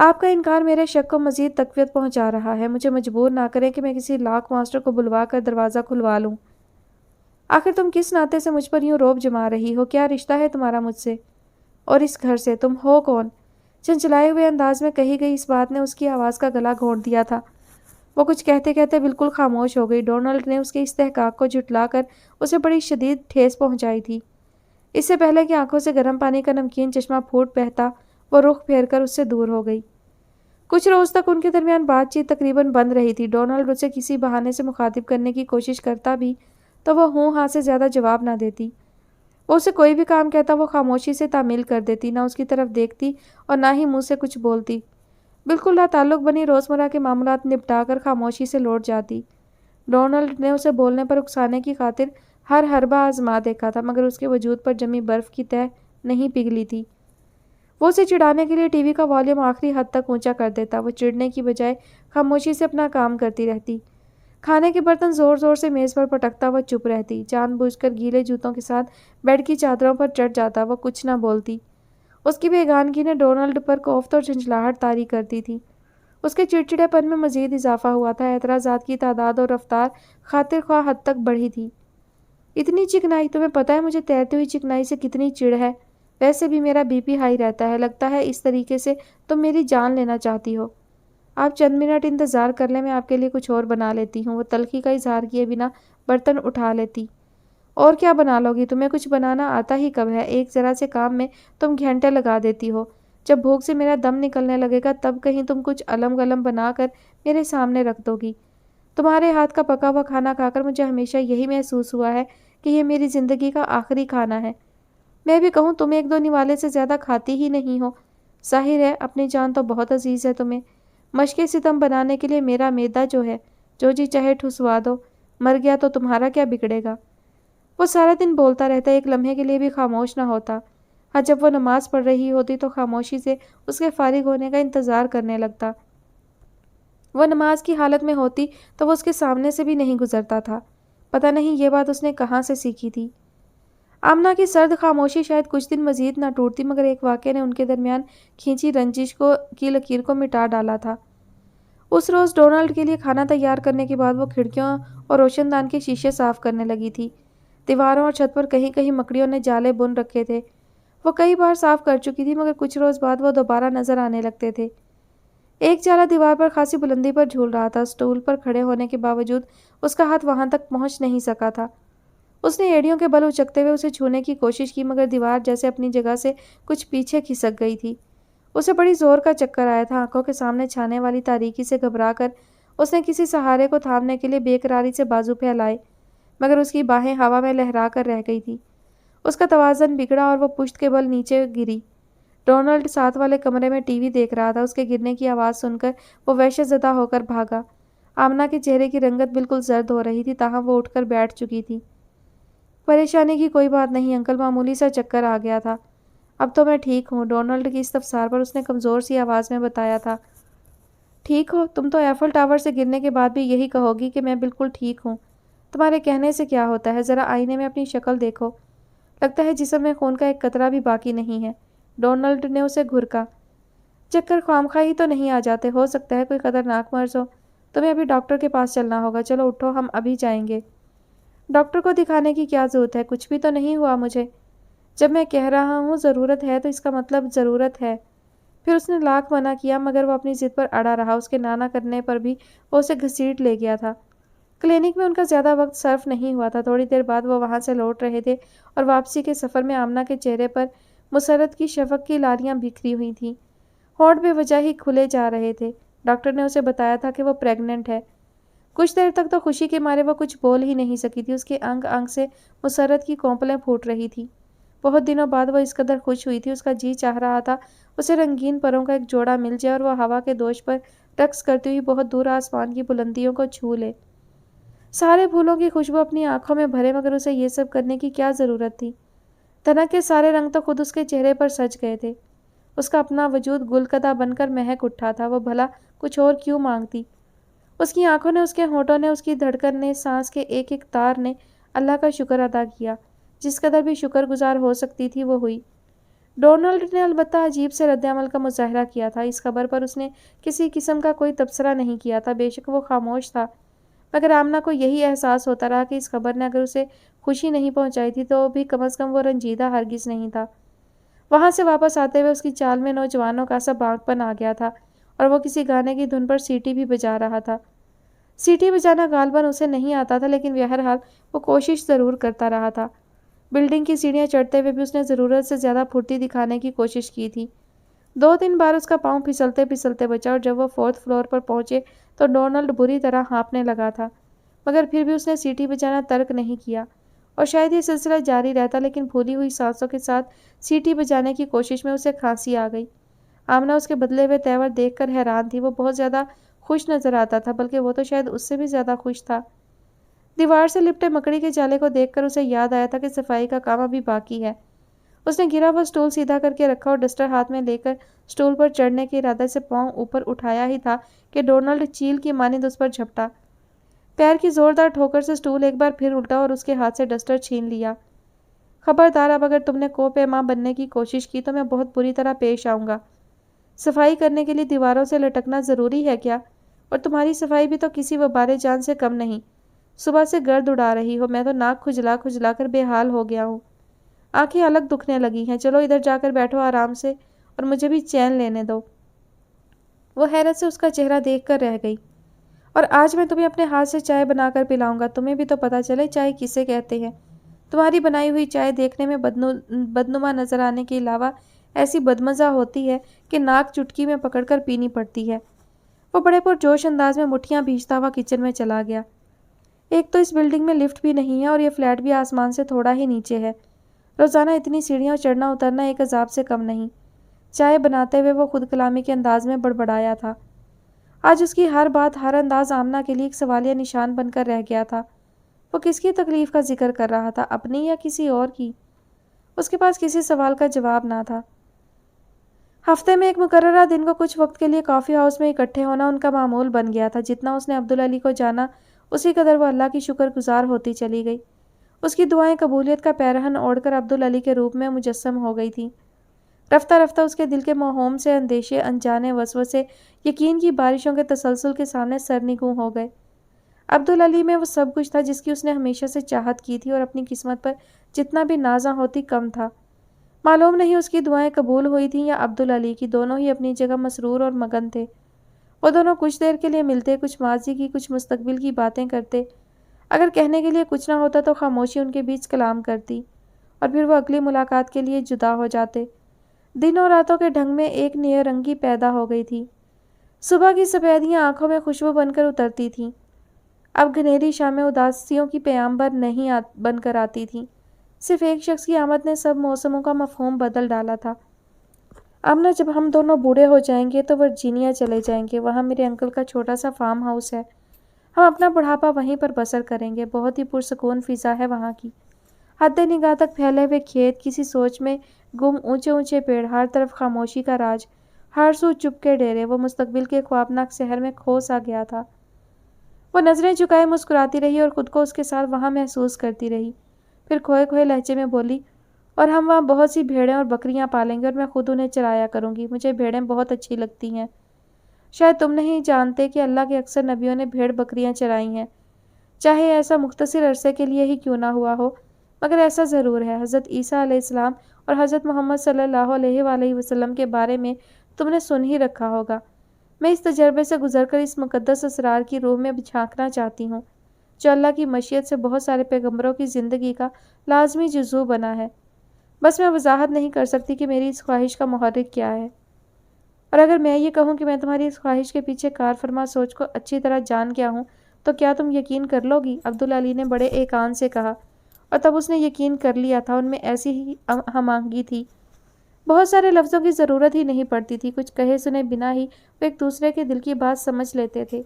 آپ کا انکار میرے شک کو مزید تقویت پہنچا رہا ہے۔ مجھے مجبور نہ کریں کہ میں کسی لاک ماسٹر کو بلوا کر دروازہ کھلوا لوں۔ آخر تم کس ناطے سے مجھ پر یوں روب جما رہی ہو؟ کیا رشتہ ہے تمہارا مجھ سے اور اس گھر سے؟ تم ہو کون؟ چنچلائے ہوئے انداز میں کہی گئی اس بات نے اس کی آواز کا گلا گھونٹ دیا تھا۔ وہ کچھ کہتے کہتے بالکل خاموش ہو گئی۔ ڈونلڈ نے اس کے استحقاق کو جھٹلا کر اسے بڑی شدید ٹھیس پہنچائی تھی۔ اس سے پہلے کہ آنکھوں سے گرم پانی کا نمکین چشمہ پھوٹ بہتا، وہ رخ پھیر کر اس سے دور ہو گئی۔ کچھ روز تک ان کے درمیان بات چیت تقریباً بند رہی تھی۔ ڈونلڈ اسے کسی بہانے سے مخاطب کرنے کی کوشش کرتا بھی تو وہ ہوں ہاں سے زیادہ جواب نہ دیتی۔ وہ اسے کوئی بھی کام کہتا وہ خاموشی سے تعمیل کر دیتی، نہ اس کی طرف دیکھتی اور نہ ہی منہ سے کچھ بولتی۔ بالکل لا تعلق بنی روزمرہ کے معاملات نپٹا کر خاموشی سے لوٹ جاتی۔ ڈونلڈ نے اسے بولنے پر اکسانے کی خاطر ہر حربہ آزما دیکھا تھا، مگر اس کے وجود پر جمی برف کی تہ نہیں پگھلی تھی۔ وہ اسے چڑھانے کے لیے ٹی وی کا والیوم آخری حد تک اونچا کر دیتا۔ وہ چڑھنے کی بجائے خاموشی سے اپنا کام کرتی رہتی۔ کھانے کے برتن زور زور سے میز پر پٹکتا وہ چپ رہتی۔ جان بوجھ کر گیلے جوتوں کے ساتھ بیڈ کی چادروں پر چڑھ جاتا، وہ کچھ نہ بولتی۔ اس کی بیگانگی نے ڈونلڈ پر کوفت اور جھنجھلاہٹ طاری کر دی تھی۔ اس کے چڑچڑے پن میں مزید اضافہ ہوا تھا۔ اعتراضات کی تعداد اور رفتار خاطر خواہ حد تک بڑھی تھی۔ اتنی چکنائی، تمہیں پتہ ہے مجھے تیرتی ہوئی چکنائی سے کتنی چڑ ہے؟ ویسے بھی میرا بی پی ہائی رہتا ہے۔ لگتا ہے اس طریقے سے تم میری جان لینا چاہتی ہو۔ آپ چند منٹ انتظار کر لیں، میں آپ کے لیے کچھ اور بنا لیتی ہوں۔ وہ تلخی کا اظہار کیے بنا برتن اٹھا لیتی۔ اور کیا بنا لو گی؟ تمہیں کچھ بنانا آتا ہی کب ہے؟ ایک ذرا سے کام میں تم گھنٹے لگا دیتی ہو۔ جب بھوک سے میرا دم نکلنے لگے گا تب کہیں تم کچھ علم گلم بنا کر میرے سامنے رکھ دو گی۔ تمہارے ہاتھ کا پکا ہوا کھانا کھا کر مجھے ہمیشہ یہی محسوس ہوا ہے کہ یہ میری زندگی کا آخری کھانا ہے۔ میں بھی کہوں تم ایک دو نوالے سے زیادہ کھاتی ہی نہیں ہو۔ ظاہر ہے اپنی جان تو بہت عزیز ہے تمہیں۔ مشق ستم بنانے کے لیے میرا معدہ جو ہے، جو جی چاہے ٹھسوا دو۔ مر گیا تو تمہارا کیا بگڑے گا؟ وہ سارا دن بولتا رہتا، ایک لمحے کے لیے بھی خاموش نہ ہوتا۔ ہاں جب وہ نماز پڑھ رہی ہوتی تو خاموشی سے اس کے فارغ ہونے کا انتظار کرنے لگتا۔ وہ نماز کی حالت میں ہوتی تو وہ اس کے سامنے سے بھی نہیں گزرتا تھا۔ پتہ نہیں یہ بات اس نے کہاں سے سیکھی تھی۔ آمنہ کی سرد خاموشی شاید کچھ دن مزید نہ ٹوٹتی، مگر ایک واقعے نے ان کے درمیان کھینچی رنجش کی لکیر کو مٹا ڈالا تھا۔ اس روز ڈونلڈ کے لیے کھانا تیار کرنے کے بعد وہ کھڑکیوں اور روشن دان کے شیشے صاف کرنے لگی تھی۔ دیواروں اور چھت پر کہیں کہیں مکڑیوں نے جالے بن رکھے تھے۔ وہ کئی بار صاف کر چکی تھی، مگر کچھ روز بعد وہ دوبارہ نظر آنے لگتے تھے۔ ایک جالا دیوار پر خاصی بلندی پر جھول رہا تھا۔ اسٹول پر کھڑے ہونے کے باوجود اس کا ہاتھ وہاں تک پہنچ نہیں سکا تھا۔ اس نے ایڑیوں کے بل اچکتے ہوئے اسے چھونے کی کوشش کی، مگر دیوار جیسے اپنی جگہ سے کچھ پیچھے کھسک گئی تھی۔ اسے بڑی زور کا چکر آیا تھا۔ آنکھوں کے سامنے چھانے والی تاریکی سے گھبرا کر اس نے کسی سہارے کو تھامنے کے لیے بے قراری سے بازو پھیلائے، مگر اس کی باہیں ہوا میں لہرا کر رہ گئی تھی۔ اس کا توازن بگڑا اور وہ پشت کے بل نیچے گری۔ ڈونلڈ ساتھ والے کمرے میں ٹی وی دیکھ رہا تھا۔ اس کے گرنے کی آواز سن کر وہ وحشت زدہ ہو کر بھاگا۔ آمنہ کے چہرے کی رنگت بالکل زرد ہو رہی تھی، تاہم وہ اٹھ کر بیٹھ چکی تھی۔ پریشانی کی کوئی بات نہیں انکل، معمولی سا چکر آ گیا تھا۔ اب تو میں ٹھیک ہوں، ڈونلڈ کی استفسار پر اس نے کمزور سی آواز میں بتایا تھا۔ ٹھیک ہو؟ تم تو ایفل ٹاور سے گرنے کے بعد بھی یہی کہو گی کہ میں بالکل ٹھیک ہوں۔ تمہارے کہنے سے کیا ہوتا ہے؟ ذرا آئینے میں اپنی شکل دیکھو۔ لگتا ہے جسم میں خون کا ایک قطرہ بھی باقی نہیں ہے۔ ڈونلڈ نے اسے گھرکا۔ چکر خوامخواہ ہی تو نہیں آ جاتے، ہو سکتا ہے کوئی خطرناک مرض ہو۔ تمہیں ابھی ڈاکٹر کے پاس چلنا ہوگا۔ چلو اٹھو، ہم ابھی جائیں گے۔ ڈاکٹر کو دکھانے کی کیا ضرورت ہے؟ کچھ بھی تو نہیں ہوا مجھے۔ جب میں کہہ رہا ہوں ضرورت ہے تو اس کا مطلب ضرورت ہے۔ پھر اس نے لاکھ منع کیا، مگر وہ اپنی ضد پر اڑا رہا۔ اس کے نہ کرنے پر بھی وہ اسے گھسیٹ لے گیا تھا۔ کلینک میں ان کا زیادہ وقت صرف نہیں ہوا تھا۔ تھوڑی دیر بعد وہ وہاں سے لوٹ رہے تھے اور واپسی کے سفر میں آمنہ کے چہرے پر مسرت کی شفق کی لالیاں بکھری ہوئی تھیں۔ ہونٹ بے وجہ ہی کھلے جا رہے تھے۔ ڈاکٹر نے اسے بتایا تھا کہ وہ پریگننٹ ہے۔ کچھ دیر تک تو خوشی کے مارے وہ کچھ بول ہی نہیں سکی تھی۔ اس کے انگ انگ سے مسرت کی کونپلیں پھوٹ رہی تھیں۔ بہت دنوں بعد وہ اس قدر خوش ہوئی تھی، اس کا جی چاہ رہا تھا اسے رنگین پروں کا ایک جوڑا مل جائے اور وہ ہوا کے دوش پر رقص کرتی ہوئی بہت دور آسمان کی بلندیوں کو چھو لے۔ سارے پھولوں کی خوشبو اپنی آنکھوں میں بھرے، مگر اسے یہ سب کرنے کی کیا ضرورت تھی؟ تنک کے سارے رنگ تو خود اس کے چہرے پر سج گئے تھے۔ اس کا اپنا وجود گلکدہ بن کر مہک اٹھا تھا۔ وہ بھلا کچھ اور کیوں مانگتی؟ اس کی آنکھوں نے، اس کے ہونٹوں نے، اس کی دھڑکن نے، سانس کے ایک ایک تار نے اللہ کا شکر ادا کیا۔ جس قدر بھی شکر گزار ہو سکتی تھی وہ ہوئی۔ ڈونلڈ نے البتہ عجیب سے رد عمل کا مظاہرہ کیا تھا۔ اس خبر پر اس نے کسی قسم کا کوئی تبصرہ نہیں کیا تھا۔ بے شک وہ خاموش تھا، مگر آمنہ کو یہی احساس ہوتا رہا کہ اس خبر نے اگر اسے خوشی نہیں پہنچائی تھی تو بھی کم از کم وہ رنجیدہ ہرگز نہیں تھا۔ وہاں سے واپس آتے ہوئے اس کی چال میں نوجوانوں کا سا بانک پن آ گیا تھا اور وہ کسی گانے کی دھن پر سیٹی بھی بجا رہا تھا۔ سیٹی بجانا غالباً اسے نہیں آتا تھا، لیکن بہرحال وہ کوشش ضرور کرتا رہا تھا۔ بلڈنگ کی سیڑھیاں چڑھتے ہوئے بھی اس نے ضرورت سے زیادہ پھرتی دکھانے کی کوشش کی تھی۔ 2-3 بار اس کا پاؤں پھسلتے پھسلتے بچا اور جب وہ 4تھ فلور پر پہنچے تو ڈونلڈ بری طرح ہانپنے لگا تھا، مگر پھر بھی اس نے سیٹی بجانا ترک نہیں کیا اور شاید یہ سلسلہ جاری رہتا، لیکن پھولی ہوئی سانسوں کے ساتھ سیٹی بجانے کی کوشش میں اسے کھانسی آ گئی۔ آمنہ اس کے بدلے ہوئے تیور دیکھ کر حیران تھی۔ وہ بہت زیادہ خوش نظر آتا تھا، بلکہ وہ تو شاید اس سے بھی زیادہ خوش تھا۔ دیوار سے لپٹے مکڑی کے جالے کو دیکھ کر اسے یاد آیا تھا کہ صفائی کا کام ابھی باقی ہے۔ اس نے گرا ہوا سٹول سیدھا کر کے رکھا اور ڈسٹر ہاتھ میں لے کر سٹول پر چڑھنے کے ارادے سے پاؤں اوپر اٹھایا ہی تھا کہ ڈونلڈ چیل کی مانند اس پر جھپٹا۔ پیر کی زوردار ٹھوکر سے سٹول ایک بار پھر الٹا اور اس کے ہاتھ سے ڈسٹر چھین لیا۔ خبردار، اب اگر تم نے کوہ بننے کی کوشش کی تو میں بہت بری طرح پیش آؤں گا۔ صفائی کرنے کے لیے دیواروں سے لٹکنا ضروری ہے کیا؟ اور تمہاری صفائی بھی تو کسی وبارِ جان سے کم نہیں۔ صبح سے گرد اڑا رہی ہو، میں تو ناک کھجلا کھجلا کر بے حال ہو گیا ہوں۔ آنکھیں الگ دکھنے لگی ہیں۔ چلو ادھر جا کر بیٹھو آرام سے اور مجھے بھی چین لینے دو۔ وہ حیرت سے اس کا چہرہ دیکھ کر رہ گئی۔ اور آج میں تمہیں اپنے ہاتھ سے چائے بنا کر پلاؤں گا، تمہیں بھی تو پتہ چلے چائے کسے کہتے ہیں۔ تمہاری بنائی ہوئی چائے دیکھنے میں بدنما نظر آنے کے علاوہ ایسی بدمزہ ہوتی ہے کہ ناک چٹکی میں پکڑ کر پینی پڑتی ہے۔ وہ بڑے پرجوش انداز میں مٹھیاں بھیجتا ہوا کچن میں چلا گیا۔ ایک تو اس بلڈنگ میں لفٹ بھی نہیں ہے اور یہ فلیٹ بھی آسمان سے تھوڑا ہی نیچے ہے۔ روزانہ اتنی سیڑھیاں چڑھنا اترنا ایک عذاب سے کم نہیں۔ چائے بناتے ہوئے وہ خود کلامی کے انداز میں بڑبڑایا تھا۔ آج اس کی ہر بات، ہر انداز آمنہ کے لیے ایک سوالیہ نشان بن کر رہ گیا تھا۔ وہ کس کی تکلیف کا ذکر کر رہا تھا، اپنی یا کسی اور کی؟ اس کے پاس کسی سوال کا جواب نہ تھا۔ ہفتے میں ایک مقررہ دن کو کچھ وقت کے لیے کافی ہاؤس میں اکٹھے ہونا ان کا معمول بن گیا تھا۔ جتنا اس نے عبدالعلی کو جانا، اسی قدر وہ اللہ کی شکر گزار ہوتی چلی گئی۔ اس کی دعائیں قبولیت کا پیرہن اوڑھ کر عبدالعلی کے روپ میں مجسم ہو گئی تھیں۔ رفتہ رفتہ اس کے دل کے موہوم سے اندیشے، انجانے وسوسے، یقین کی بارشوں کے تسلسل کے سامنے سرنگوں ہو گئے۔ عبدالعلی میں وہ سب کچھ تھا جس کی اس نے ہمیشہ سے چاہت کی تھی، اور اپنی قسمت پر جتنا بھی نازاں ہوتی کم تھا۔ معلوم نہیں اس کی دعائیں قبول ہوئی تھیں یا عبدالعلی کی، دونوں ہی اپنی جگہ مسرور اور مگن تھے۔ وہ دونوں کچھ دیر کے لیے ملتے، کچھ ماضی کی کچھ مستقبل کی باتیں کرتے۔ اگر کہنے کے لیے کچھ نہ ہوتا تو خاموشی ان کے بیچ کلام کرتی، اور پھر وہ اگلی ملاقات کے لیے جدا ہو جاتے۔ دن اور راتوں کے ڈھنگ میں ایک نئی رنگی پیدا ہو گئی تھی۔ صبح کی سفیدیاں آنکھوں میں خوشبو بن کر اترتی تھیں، اب گھنیری شامیں اداسیوں کی پیامبر نہیں بن کر آتی تھیں۔ صرف ایک شخص کی آمد نے سب موسموں کا مفہوم بدل ڈالا تھا۔ آمنہ، جب ہم دونوں بوڑھے ہو جائیں گے تو ورجینیا چلے جائیں گے۔ وہاں میرے انکل کا چھوٹا سا فارم ہاؤس ہے۔ ہم اپنا بڑھاپا وہیں پر بسر کریں گے۔ بہت ہی پرسکون فضا ہے وہاں کی۔ حد نگاہ تک پھیلے ہوئے کھیت، کسی سوچ میں گم اونچے اونچے پیڑ، ہر طرف خاموشی کا راج، ہر سو چپ کے ڈیرے۔ وہ مستقبل کے خوابناک شہر میں کھو سا گیا تھا۔ وہ نظریں جھکائے مسکراتی رہی اور خود کو اس کے ساتھ وہاں محسوس کرتی رہی۔ پھر کھوئے کھوئے لہجے میں بولی، اور ہم وہاں بہت سی بھیڑیں اور بکریاں پالیں گے اور میں خود انہیں چرایا کروں گی۔ مجھے بھیڑیں بہت اچھی لگتی ہیں۔ شاید تم نہیں جانتے کہ اللہ کے اکثر نبیوں نے بھیڑ بکریاں چرائی ہیں، چاہے ایسا مختصر عرصے کے لیے ہی کیوں نہ ہوا ہو، مگر ایسا ضرور ہے۔ حضرت عیسیٰ علیہ السلام اور حضرت محمد صلی اللہ علیہ وآلہ وسلم کے بارے میں تم نے سن ہی رکھا ہوگا۔ میں اس تجربے سے گزر کر اس مقدس اسرار کی روح میں جھانکنا چاہتی ہوں، جو اللہ کی مشیت سے بہت سارے پیغمبروں کی زندگی کا لازمی جزو بنا ہے۔ بس میں وضاحت نہیں کر سکتی کہ میری اس خواہش کا محرک کیا ہے، اور اگر میں یہ کہوں کہ میں تمہاری اس خواہش کے پیچھے کار فرما سوچ کو اچھی طرح جان گیا ہوں تو کیا تم یقین کر لو گی؟ عبدالعلی نے بڑے ایقان سے کہا، اور تب اس نے یقین کر لیا تھا۔ ان میں ایسی ہی ہم آہنگی تھی، بہت سارے لفظوں کی ضرورت ہی نہیں پڑتی تھی، کچھ کہے سنے بنا ہی وہ ایک دوسرے کے دل کی بات سمجھ لیتے تھے۔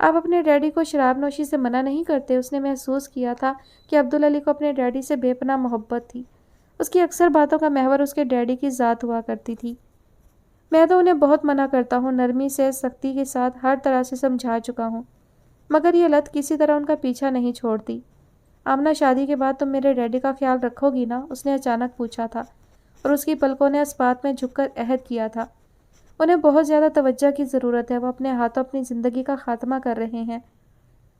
آپ اپنے ڈیڈی کو شراب نوشی سے منع نہیں کرتے؟ اس نے محسوس کیا تھا کہ عبدالعلی کو اپنے ڈیڈی سے بے پناہ محبت تھی۔ اس کی اکثر باتوں کا محور اس کے ڈیڈی کی ذات ہوا کرتی تھی۔ میں تو انہیں بہت منع کرتا ہوں، نرمی سے، سختی کے ساتھ، ہر طرح سے سمجھا چکا ہوں، مگر یہ لت کسی طرح ان کا پیچھا نہیں چھوڑتی۔ آمنہ، شادی کے بعد تم میرے ڈیڈی کا خیال رکھو گی نا؟ اس نے اچانک پوچھا تھا، اور اس کی پلکوں نے اس بات میں جھک کر عہد کیا تھا۔ انہیں بہت زیادہ توجہ کی ضرورت ہے، وہ اپنے ہاتھوں اپنی زندگی کا خاتمہ کر رہے ہیں،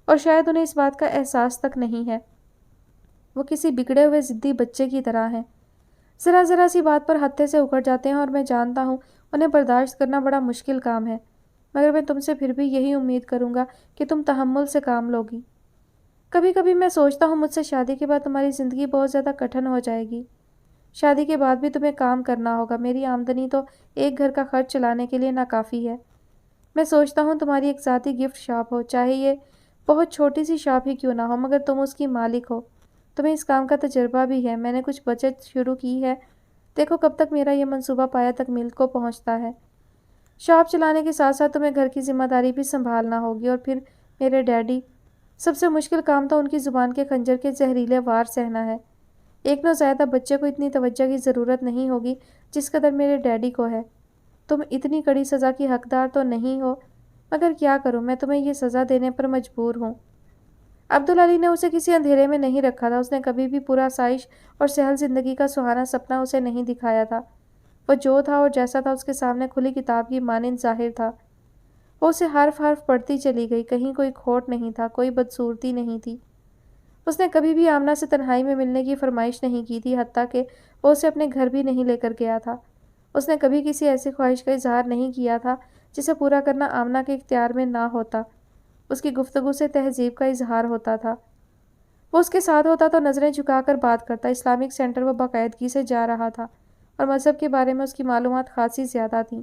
اور شاید انہیں اس بات کا احساس تک نہیں ہے۔ وہ کسی بگڑے ہوئے ضدی بچے کی طرح ہیں، ذرا ذرا سی بات پر ہتھے سے اکڑ جاتے ہیں، اور میں جانتا ہوں انہیں برداشت کرنا بڑا مشکل کام ہے، مگر میں تم سے پھر بھی یہی امید کروں گا کہ تم تحمل سے کام لوگی۔ کبھی کبھی میں سوچتا ہوں مجھ سے شادی کے بعد تمہاری زندگی بہت زیادہ کٹھن ہو جائے گی۔ شادی کے بعد بھی تمہیں کام کرنا ہوگا، میری آمدنی تو ایک گھر کا خرچ چلانے کے لیے ناکافی ہے۔ میں سوچتا ہوں تمہاری ایک ذاتی گفٹ شاپ ہو، چاہے یہ بہت چھوٹی سی شاپ ہی کیوں نہ ہو، مگر تم اس کی مالک ہو، تمہیں اس کام کا تجربہ بھی ہے۔ میں نے کچھ بچت شروع کی ہے، دیکھو کب تک میرا یہ منصوبہ پایا تکمیل کو پہنچتا ہے۔ شاپ چلانے کے ساتھ ساتھ تمہیں گھر کی ذمہ داری بھی سنبھالنا ہوگی، اور پھر میرے ڈیڈی، سب سے مشکل کام تو ان کی زبان کے خنجر کے زہریلے وار سہنا ہے۔ ایک نوزائیدہ بچے کو اتنی توجہ کی ضرورت نہیں ہوگی جس قدر میرے ڈیڈی کو ہے۔ تم اتنی کڑی سزا کی حقدار تو نہیں ہو، مگر کیا کروں، میں تمہیں یہ سزا دینے پر مجبور ہوں۔ عبدالعلی نے اسے کسی اندھیرے میں نہیں رکھا تھا، اس نے کبھی بھی پورا آسائش اور سہل زندگی کا سہانا سپنا اسے نہیں دکھایا تھا۔ وہ جو تھا اور جیسا تھا اس کے سامنے کھلی کتاب کی مانند ظاہر تھا۔ وہ اسے حرف حرف پڑھتی چلی گئی، کہیں کوئی کھوٹ نہیں تھا، کوئی بدصورتی نہیں تھی۔ اس نے کبھی بھی آمنہ سے تنہائی میں ملنے کی فرمائش نہیں کی تھی، حتیٰ کہ وہ اسے اپنے گھر بھی نہیں لے کر گیا تھا۔ اس نے کبھی کسی ایسی خواہش کا اظہار نہیں کیا تھا جسے پورا کرنا آمنہ کے اختیار میں نہ ہوتا۔ اس کی گفتگو سے تہذیب کا اظہار ہوتا تھا۔ وہ اس کے ساتھ ہوتا تو نظریں جھکا کر بات کرتا۔ اسلامک سینٹر وہ باقاعدگی سے جا رہا تھا، اور مذہب کے بارے میں اس کی معلومات خاصی زیادہ تھیں۔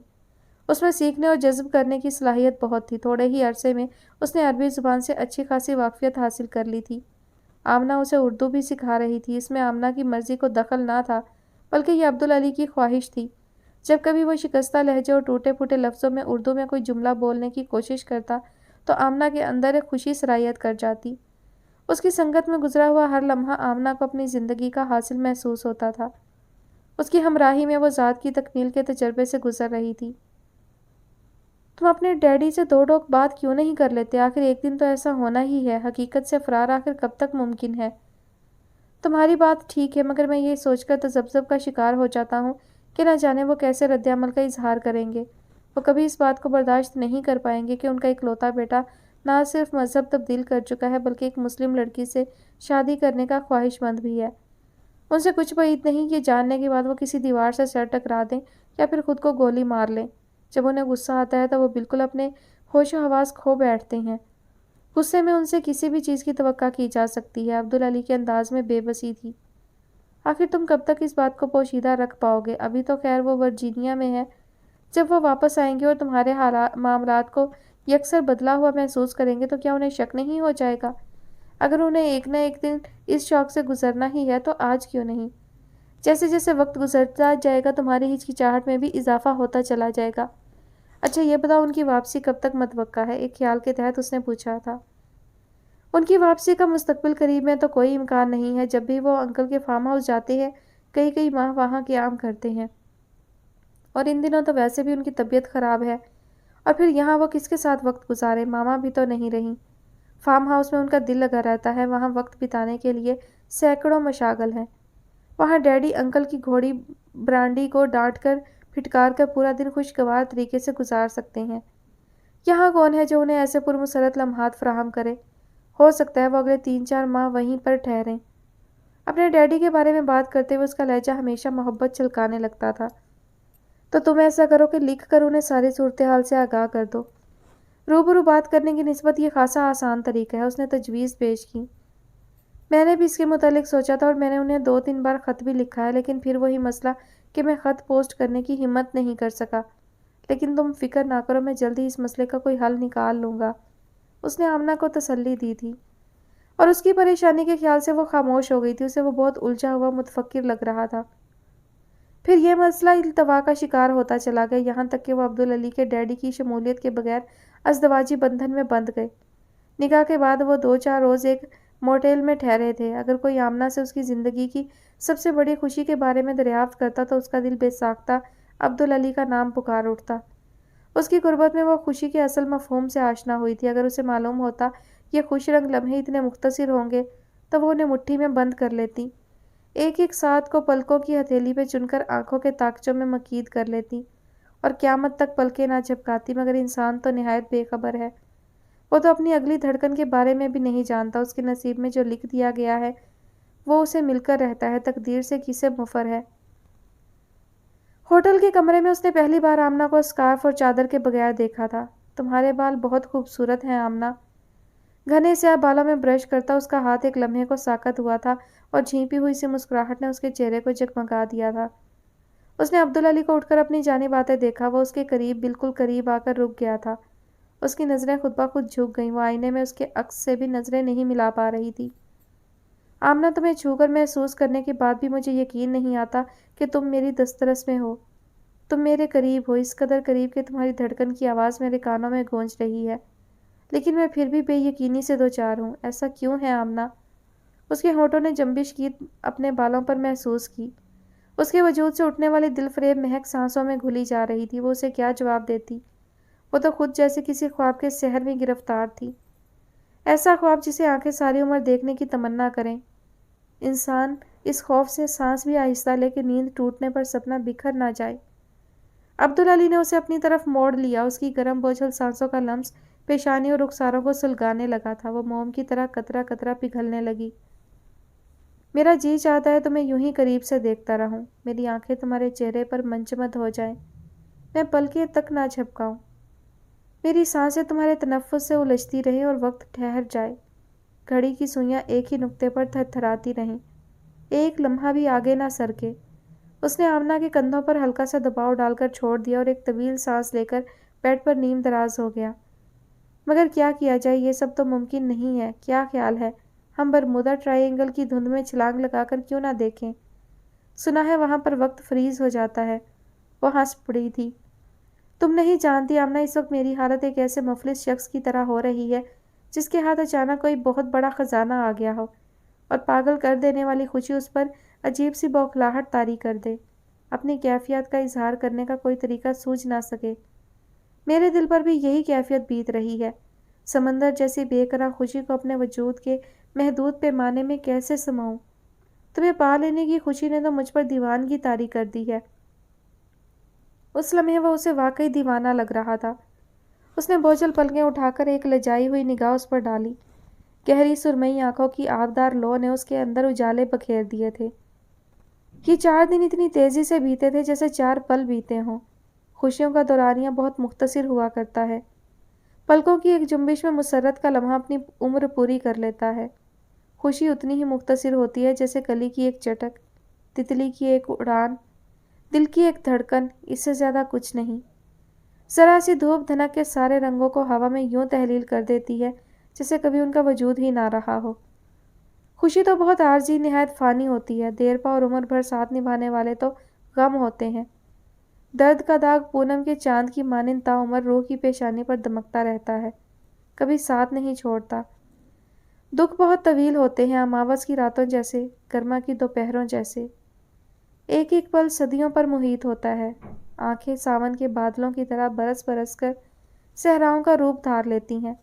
اس میں سیکھنے اور جذب کرنے کی صلاحیت بہت تھی۔ تھوڑے ہی عرصے میں اس نے عربی زبان سے اچھی خاصی واقفیت حاصل کر لی تھی۔ آمنہ اسے اردو بھی سکھا رہی تھی۔ اس میں آمنہ کی مرضی کو دخل نہ تھا، بلکہ یہ عبدالعلی کی خواہش تھی۔ جب کبھی وہ شکستہ لہجے اور ٹوٹے پھوٹے لفظوں میں اردو میں کوئی جملہ بولنے کی کوشش کرتا تو آمنہ کے اندر ایک خوشی سرایت کر جاتی۔ اس کی سنگت میں گزرا ہوا ہر لمحہ آمنہ کو اپنی زندگی کا حاصل محسوس ہوتا تھا۔ اس کی ہمراہی میں وہ ذات کی تکمیل کے تجربے سے گزر رہی تھی۔ تم اپنے ڈیڈی سے دو ٹوک بات کیوں نہیں کر لیتے؟ آخر ایک دن تو ایسا ہونا ہی ہے۔ حقیقت سے فرار آخر کب تک ممکن ہے؟ تمہاری بات ٹھیک ہے، مگر میں یہ سوچ کر تذبذب کا شکار ہو جاتا ہوں کہ نہ جانے وہ کیسے رد عمل کا اظہار کریں گے۔ وہ کبھی اس بات کو برداشت نہیں کر پائیں گے کہ ان کا اکلوتا بیٹا نہ صرف مذہب تبدیل کر چکا ہے، بلکہ ایک مسلم لڑکی سے شادی کرنے کا خواہش مند بھی ہے۔ ان سے کچھ بعید نہیں کہ جاننے کے بعد وہ کسی دیوار سے سر ٹکرا دیں یا پھر خود کو گولی مار لیں۔ جب انہیں غصہ آتا ہے تو وہ بالکل اپنے ہوش و حواس کھو بیٹھتے ہیں۔ غصے میں ان سے کسی بھی چیز کی توقع کی جا سکتی ہے۔ عبدالعلی کے انداز میں بے بسی تھی۔ آخر تم کب تک اس بات کو پوشیدہ رکھ پاؤ گے؟ ابھی تو خیر وہ ورجینیا میں ہے، جب وہ واپس آئیں گے اور تمہارے معاملات کو یکسر بدلا ہوا محسوس کریں گے تو کیا انہیں شک نہیں ہو جائے گا؟ اگر انہیں ایک نہ ایک دن اس شوق سے گزرنا ہی ہے تو آج کیوں نہیں؟ جیسے جیسے وقت گزرتا جائے گا تمہاری ہچکچاہٹ میں بھی اضافہ ہوتا چلا جائے گا۔ اچھا یہ بتاؤ ان کی واپسی کب تک متوقع ہے؟ ایک خیال کے تحت اس نے پوچھا تھا۔ ان کی واپسی کا مستقبل قریب میں تو کوئی امکان نہیں ہے۔ جب بھی وہ انکل کے فارم ہاؤس جاتے ہیں کئی کئی ماہ وہاں قیام کرتے ہیں، اور ان دنوں تو ویسے بھی ان کی طبیعت خراب ہے، اور پھر یہاں وہ کس کے ساتھ وقت گزارے؟ ماما بھی تو نہیں رہیں۔ فارم ہاؤس میں ان کا دل لگا رہتا ہے، وہاں وقت بتانے کے لیے سینکڑوں مشاغل ہیں۔ وہاں ڈیڈی انکل کی گھوڑی برانڈی کو ڈانٹ کر پھٹکار کر پورا دن خوشگوار طریقے سے گزار سکتے ہیں۔ یہاں کون ہے جو انہیں ایسے پرمسرت لمحات فراہم کرے؟ ہو سکتا ہے وہ اگلے 3-4 ماہ وہیں پر ٹھہریں۔ اپنے ڈیڈی کے بارے میں بات کرتے ہوئے اس کا لہجہ ہمیشہ محبت چھلکانے لگتا تھا۔ تو تم ایسا کرو کہ لکھ کر انہیں ساری صورتحال سے آگاہ کر دو۔ روبرو بات کرنے کی نسبت یہ خاصا آسان طریقہ ہے، اس نے تجویز پیش کی۔ میں نے بھی اس کے متعلق سوچا تھا، اور میں نے انہیں 2-3 بار خط بھی لکھا ہے، لیکن پھر وہی مسئلہ کہ میں خط پوسٹ کرنے کی ہمت نہیں کر سکا۔ لیکن تم فکر نہ کرو، میں جلد ہی اس مسئلے کا کوئی حل نکال لوں گا۔ اس نے آمنہ کو تسلی دی تھی، اور اس کی پریشانی کے خیال سے وہ خاموش ہو گئی تھی۔ اسے وہ بہت الجھا ہوا متفکر لگ رہا تھا۔ پھر یہ مسئلہ التوا کا شکار ہوتا چلا گیا، یہاں تک کہ وہ عبدالعلی کے ڈیڈی کی شمولیت کے بغیر ازدواجی بندھن میں بندھ گئے۔ نکاح کے بعد وہ 2-4 روز ایک موٹیل میں ٹھہرے تھے۔ اگر کوئی آمنہ سے اس کی زندگی کی سب سے بڑی خوشی کے بارے میں دریافت کرتا تو اس کا دل بے ساختہ عبدالعلی کا نام پکار اٹھتا۔ اس کی غربت میں وہ خوشی کے اصل مفہوم سے آشنا ہوئی تھی۔ اگر اسے معلوم ہوتا یہ خوش رنگ لمحے اتنے مختصر ہوں گے تو وہ انہیں مٹھی میں بند کر لیتی۔ ایک ایک ساتھ کو پلکوں کی ہتھیلی پہ چن کر آنکھوں کے تاکچوں میں مقید کر لیتی اور قیامت تک پلکیں نہ جھپکاتی، مگر انسان تو نہایت بے خبر ہے۔ وہ تو اپنی اگلی دھڑکن کے بارے میں بھی نہیں جانتا، اس کے نصیب میں جو لکھ دیا گیا ہے وہ اسے مل کر رہتا ہے، تقدیر سے کسے مفر ہے۔ ہوٹل کے کمرے میں اس نے پہلی بار آمنہ کو اسکارف اور چادر کے بغیر دیکھا تھا۔ تمہارے بال بہت خوبصورت ہیں آمنہ۔ گھنے سیاہ بالوں میں برش کرتا اس کا ہاتھ ایک لمحے کو ساکت ہوا تھا اور جھیپی ہوئی سی مسکراہٹ نے اس کے چہرے کو جگمگا دیا تھا۔ اس نے عبدالعلی کو اٹھ کر اپنی جانب آتے دیکھا، وہ اس کے قریب، بالکل قریب آ کر رک گیا تھا۔ اس کی نظریں خود بخود جھک گئیں، وہ آئینے میں اس کے عکس سے بھی نظریں نہیں ملا پا رہی تھی۔ آمنہ، تمہیں چھو کر محسوس کرنے کے بعد بھی مجھے یقین نہیں آتا کہ تم میری دسترس میں ہو۔ تم میرے قریب ہو، اس قدر قریب کہ تمہاری دھڑکن کی آواز میرے کانوں میں گونج رہی ہے، لیکن میں پھر بھی بے یقینی سے دوچار ہوں۔ ایسا کیوں ہے آمنہ؟ اس کے ہونٹوں نے جنبش کی، اپنے بالوں پر محسوس کی۔ اس کے وجود سے اٹھنے والی دل فریب مہک سانسوں میں گھلی جا رہی تھی۔ وہ اسے کیا جواب دیتی؟ وہ تو خود جیسے کسی خواب کے سحر میں گرفتار تھی، ایسا خواب جسے آنکھیں ساری عمر دیکھنے کی تمنا کریں۔ انسان اس خوف سے سانس بھی آہستہ لے کہ نیند ٹوٹنے پر سپنا بکھر نہ جائے۔ عبدالعلی نے اسے اپنی طرف موڑ لیا، اس کی گرم بوجھل سانسوں کا لمس پیشانی اور رخساروں کو سلگانے لگا تھا۔ وہ موم کی طرح قطرہ قطرہ پگھلنے لگی۔ میرا جی چاہتا ہے تمہیں یوں ہی قریب سے دیکھتا رہوں، میری آنکھیں تمہارے چہرے پر منجمد ہو جائیں، میں پلکیں تک نہ جھپکاؤں، میری سانسیں تمہارے تنفس سے الجھتی رہیں اور وقت ٹھہر جائے، گھڑی کی سوئیاں ایک ہی نقطے پر تھرتھراتی رہیں، ایک لمحہ بھی آگے نہ سرکے۔ اس نے آمنہ کے کندھوں پر ہلکا سا دباؤ ڈال کر چھوڑ دیا اور ایک طویل سانس لے کر بیڈ پر نیم دراز ہو گیا۔ مگر کیا کیا جائے، یہ سب تو ممکن نہیں ہے۔ کیا خیال ہے ہم برمودا ٹرائی اینگل کی دھند میں چھلانگ لگا کر کیوں نہ دیکھیں؟ سنا ہے وہاں پر وقت فریز ہو جاتا ہے۔ وہ ہنس پڑی تھی۔ تم نہیں جانتی آمنہ، اس وقت میری حالت ایک ایسے مفلس شخص کی طرح ہو رہی ہے جس کے ہاتھ اچانک کوئی بہت بڑا خزانہ آ گیا ہو اور پاگل کر دینے والی خوشی اس پر عجیب سی بوکھلاہٹ طاری کر دے، اپنی کیفیت کا اظہار کرنے کا کوئی طریقہ سوجھ نہ سکے۔ میرے دل پر بھی یہی کیفیت بیت رہی ہے۔ سمندر جیسی بے قرار خوشی کو اپنے وجود کے محدود پیمانے میں کیسے سماؤں؟ تمہیں پا لینے کی خوشی نے تو مجھ پر دیوانگی طاری کر دی ہے۔ اس لمحے وہ اسے واقعی دیوانہ لگ رہا تھا۔ اس نے بوجھل پلکیں اٹھا کر ایک لجائی ہوئی نگاہ اس پر ڈالی۔ گہری سرمئی آنکھوں کی آبدار لو نے اس کے اندر اجالے بکھیر دیے تھے۔ یہ 4 دن اتنی تیزی سے بیتے تھے جیسے 4 پل بیتے ہوں۔ خوشیوں کا دورانیہ بہت مختصر ہوا کرتا ہے، پلکوں کی ایک جنبش میں مسرت کا لمحہ اپنی عمر پوری کر لیتا ہے۔ خوشی اتنی ہی مختصر ہوتی ہے جیسے کلی کی ایک چٹک، تتلی کی ایک اڑان، دل کی ایک دھڑکن، اس سے زیادہ کچھ نہیں۔ ذرا سی دھوپ دھنک کے سارے رنگوں کو ہوا میں یوں تحلیل کر دیتی ہے جیسے کبھی ان کا وجود ہی نہ رہا ہو۔ خوشی تو بہت عارضی، نہایت فانی ہوتی ہے۔ دیر پا اور عمر بھر ساتھ نبھانے والے تو غم ہوتے ہیں۔ درد کا داغ پونم کے چاند کی مانند تاعمر روح کی پیشانی پر دمکتا رہتا ہے، کبھی ساتھ نہیں چھوڑتا۔ دکھ بہت طویل ہوتے ہیں، اماوس کی راتوں جیسے، گرما کی دوپہروں جیسے۔ ایک ایک پل صدیوں پر محیط ہوتا ہے۔ آنکھیں ساون کے بادلوں کی طرح برس برس کر صحراؤں کا روپ دھار لیتی ہیں،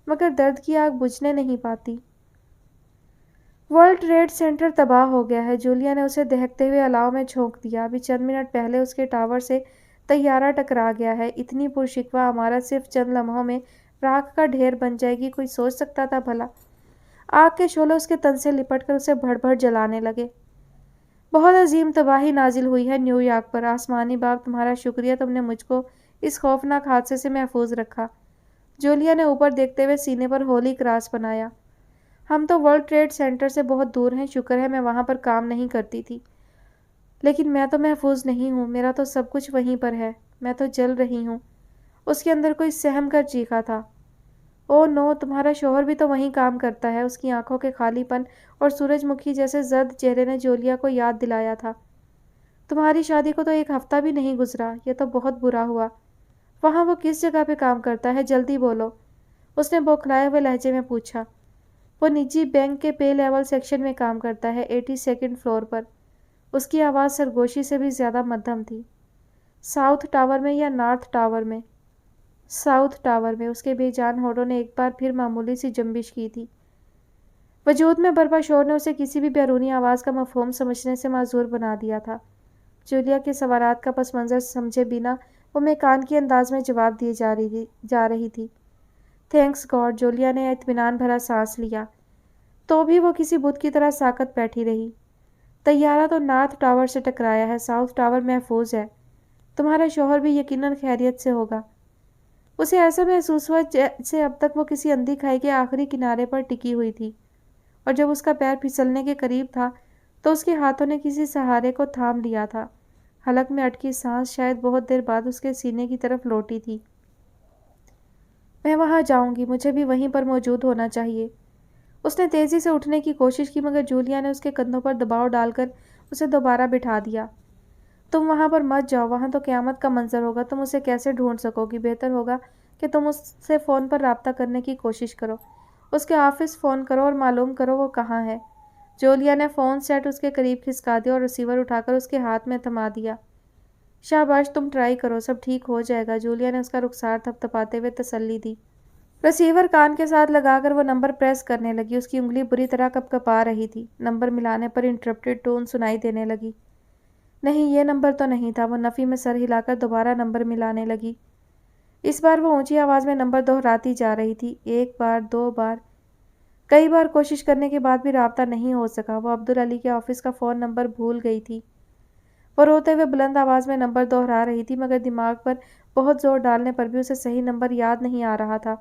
مگر درد کی آگ بجھنے نہیں پاتی۔ ورلڈ ٹریڈ سینٹر تباہ ہو گیا ہے۔ جولیا نے اسے دہکتے ہوئے الاؤ میں جھونک دیا۔ ابھی چند منٹ پہلے اس کے ٹاور سے طیارہ ٹکرا گیا ہے۔ اتنی پرشکوہ عمارت صرف چند لمحوں میں راکھ کا ڈھیر بن جائے گی، کوئی سوچ سکتا تھا بھلا؟ آگ کے شعلے اس کے تن سے لپٹ کر اسے بھڑ بھڑ جلانے لگے۔ بہت عظیم تباہی نازل ہوئی ہے نیو یارک پر۔ آسمانی باغ، تمہارا شکریہ، تم نے مجھ کو اس خوفناک حادثے سے محفوظ رکھا۔ جولیا نے اوپر دیکھتے ہوئے سینے پر ہولی کراس بنایا۔ ہم تو ورلڈ ٹریڈ سینٹر سے بہت دور ہیں، شکر ہے میں وہاں پر کام نہیں کرتی تھی، لیکن میں تو محفوظ نہیں ہوں، میرا تو سب کچھ وہیں پر ہے، میں تو جل رہی ہوں۔ اس کے اندر کوئی سہم کر چیخا تھا۔ او نو، تمہارا شوہر بھی تو وہیں کام کرتا ہے۔ اس کی آنکھوں کے خالی پن اور سورج مکھی جیسے زرد چہرے نے جولیا کو یاد دلایا تھا۔ تمہاری شادی کو تو 1 ہفتہ بھی نہیں گزرا، یہ تو بہت برا ہوا۔ وہاں وہ کس جگہ پہ کام کرتا ہے، جلدی بولو، اس نے بوکھلائے ہوئے لہجے میں پوچھا۔ وہ نجی بینک کے پے لیول سیکشن میں کام کرتا ہے، 82 فلور پر۔ اس کی آواز سرگوشی سے بھی زیادہ مدھم تھی۔ ساؤتھ ٹاور میں یا نارتھ ٹاور میں؟ ساؤتھ ٹاور میں۔ اس کے بے جان ہونٹوں نے ایک بار پھر معمولی سی جنبش کی تھی۔ وجود میں برپا شور نے اسے کسی بھی بیرونی آواز کا مفہوم سمجھنے سے معذور بنا دیا تھا۔ جولیا کے سوالات کا پس منظر سمجھے بنا وہ میکان کے انداز میں جواب دیے جا رہی تھی۔ تھینکس گاڈ، جولیا نے اطمینان بھرا سانس لیا۔ تو بھی وہ کسی بت کی طرح ساکت بیٹھی رہی۔ طیارہ تو نارتھ ٹاور سے ٹکرایا ہے، ساؤتھ ٹاور محفوظ ہے۔ تمہارا شوہر بھی یقیناً خیریت سے ہوگا۔ اسے ایسا محسوس ہوا جیسے اب تک وہ کسی اندھی کھائی کے آخری کنارے پر ٹکی ہوئی تھی، اور جب اس کا پیر پھسلنے کے قریب تھا تو اس کے ہاتھوں نے کسی سہارے کو تھام لیا تھا۔ حلق میں اٹکی سانس شاید بہت دیر بعد اس کے سینے کی طرف لوٹی تھی۔ میں وہاں جاؤں گی، مجھے بھی وہیں پر موجود ہونا چاہیے۔ اس نے تیزی سے اٹھنے کی کوشش کی مگر جولیا نے اس کے کندھوں پر دباؤ ڈال کر اسے دوبارہ بٹھا دیا۔ تم وہاں پر مت جاؤ، وہاں تو قیامت کا منظر ہوگا، تم اسے کیسے ڈھونڈ سکو گی؟ بہتر ہوگا کہ تم اس سے فون پر رابطہ کرنے کی کوشش کرو، اس کے آفس فون کرو اور معلوم کرو وہ کہاں ہے۔ جولیا نے فون سیٹ اس کے قریب کھسکا دیا اور ریسیور اٹھا کر اس کے ہاتھ میں تھما دیا۔ شاباش، تم ٹرائی کرو، سب ٹھیک ہو جائے گا، جولیا نے اس کا رخسار تھپتھپاتے ہوئے تسلی دی۔ ریسیور کان کے ساتھ لگا کر وہ نمبر پریس کرنے لگی۔ اس کی انگلی بری طرح کپکپا رہی تھی۔ نمبر ملانے پر انٹرپٹڈ ٹون سنائی دینے لگی۔ نہیں، یہ نمبر تو نہیں تھا۔ وہ نفی میں سر ہلا کر دوبارہ نمبر ملانے لگی۔ اس بار وہ اونچی آواز میں نمبر دہراتی جا رہی تھی، 1 بار، 2 بار۔ کئی بار کوشش کرنے کے بعد بھی رابطہ نہیں ہو سکا۔ وہ عبدالعلی کے آفس کا فون نمبر بھول گئی تھی۔ وہ روتے ہوئے بلند آواز میں نمبر دہرا رہی تھی مگر دماغ پر بہت زور ڈالنے پر بھی اسے صحیح نمبر یاد نہیں آ رہا تھا۔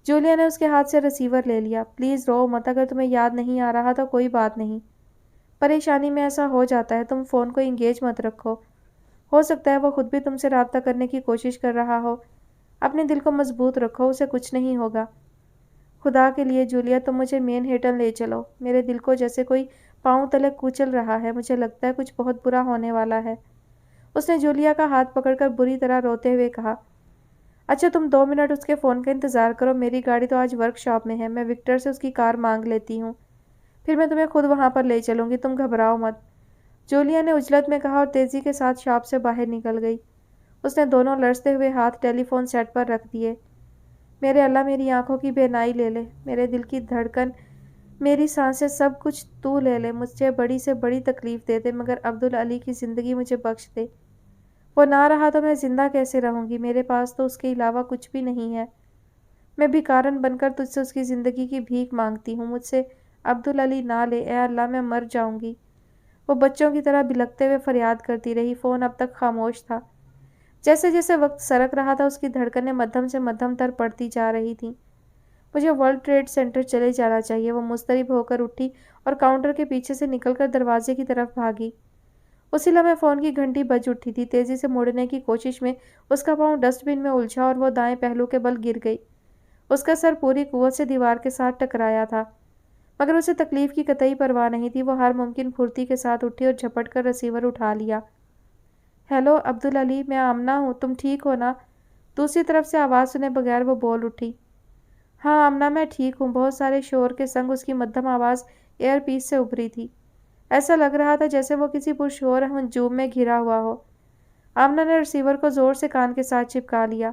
جولیا نے اس کے ہاتھ سے ریسیور لے لیا۔ پلیز رو مت، اگر تمہیں یاد نہیں آ رہا تو کوئی بات نہیں، پریشانی میں ایسا ہو جاتا ہے، تم فون کو انگیج مت رکھو، ہو سکتا ہے وہ خود بھی تم سے رابطہ کرنے کی کوشش کر رہا ہو، اپنے دل کو مضبوط رکھو، اسے کچھ نہیں ہوگا۔ خدا کے لیے جولیا، تم مجھے مین ہیٹن لے چلو، میرے دل کو جیسے کوئی پاؤں تلے کچل رہا ہے، مجھے لگتا ہے کچھ بہت برا ہونے والا ہے۔ اس نے جولیا کا ہاتھ پکڑ کر بری طرح روتے ہوئے کہا۔ اچھا، تم 2 منٹ اس کے فون کا انتظار کرو، میری گاڑی تو آج ورک شاپ میں ہے، میں وکٹر سے اس کی کار مانگ لیتی ہوں، پھر میں تمہیں خود وہاں پر لے چلوں گی، تم گھبراؤ مت، جولیا نے عجلت میں کہا اور تیزی کے ساتھ شاپ سے باہر نکل گئی۔ اس نے دونوں لرزتے ہوئے ہاتھ ٹیلی فون سیٹ پر رکھ دیے۔ میرے اللہ، میری آنکھوں کی بینائی لے لے، میرے دل کی دھڑکن، میری سانسیں، سب کچھ تو لے لے، مجھے بڑی سے بڑی تکلیف دے دے مگر عبدالعلی کی زندگی مجھے بخش دے۔ وہ نہ رہا تو میں زندہ کیسے رہوں گی؟ میرے پاس تو اس کے علاوہ کچھ بھی نہیں ہے۔ میں بھکارن بن کر تجھ سے اس کی زندگی کی بھیک مانگتی ہوں، مجھ سے عبدالعلی نہ لے، اے اللہ، میں مر جاؤں گی۔ وہ بچوں کی طرح بلکتے ہوئے فریاد کرتی رہی۔ فون اب تک خاموش تھا۔ جیسے جیسے وقت سرک رہا تھا اس کی دھڑکنیں مدھم سے مدھم تر پڑتی جا رہی تھیں۔ مجھے ورلڈ ٹریڈ سینٹر چلے جانا چاہیے، وہ مضطرب ہو کر اٹھی اور کاؤنٹر کے پیچھے سے نکل کر دروازے کی طرف بھاگی۔ اسی لمحے فون کی گھنٹی بج اٹھی تھی۔ تیزی سے مڑنے کی کوشش میں اس کا پاؤں ڈسٹ بن میں الجھا اور وہ دائیں پہلو کے بل گر گئی۔ اس کا سر پوری قوت سے دیوار کے ساتھ ٹکرایا تھا مگر اسے تکلیف کی قطعی پرواہ نہیں تھی۔ وہ ہر ممکن پھرتی کے ساتھ اٹھی اور جھپٹ کر ریسیور اٹھا لیا۔ ہیلو عبدالعلی، میں آمنہ ہوں، تم ٹھیک ہو نا؟ دوسری طرف سے آواز سنے بغیر وہ بول اٹھی۔ ہاں آمنہ، میں ٹھیک ہوں۔ بہت سارے شور کے سنگ اس کی مدھم آواز ایئر پیس سے ابھری تھی۔ ایسا لگ رہا تھا جیسے وہ کسی پرشور ہجوم میں گھرا ہوا ہو۔ آمنہ نے ریسیور کو زور سے کان کے ساتھ چپکا لیا۔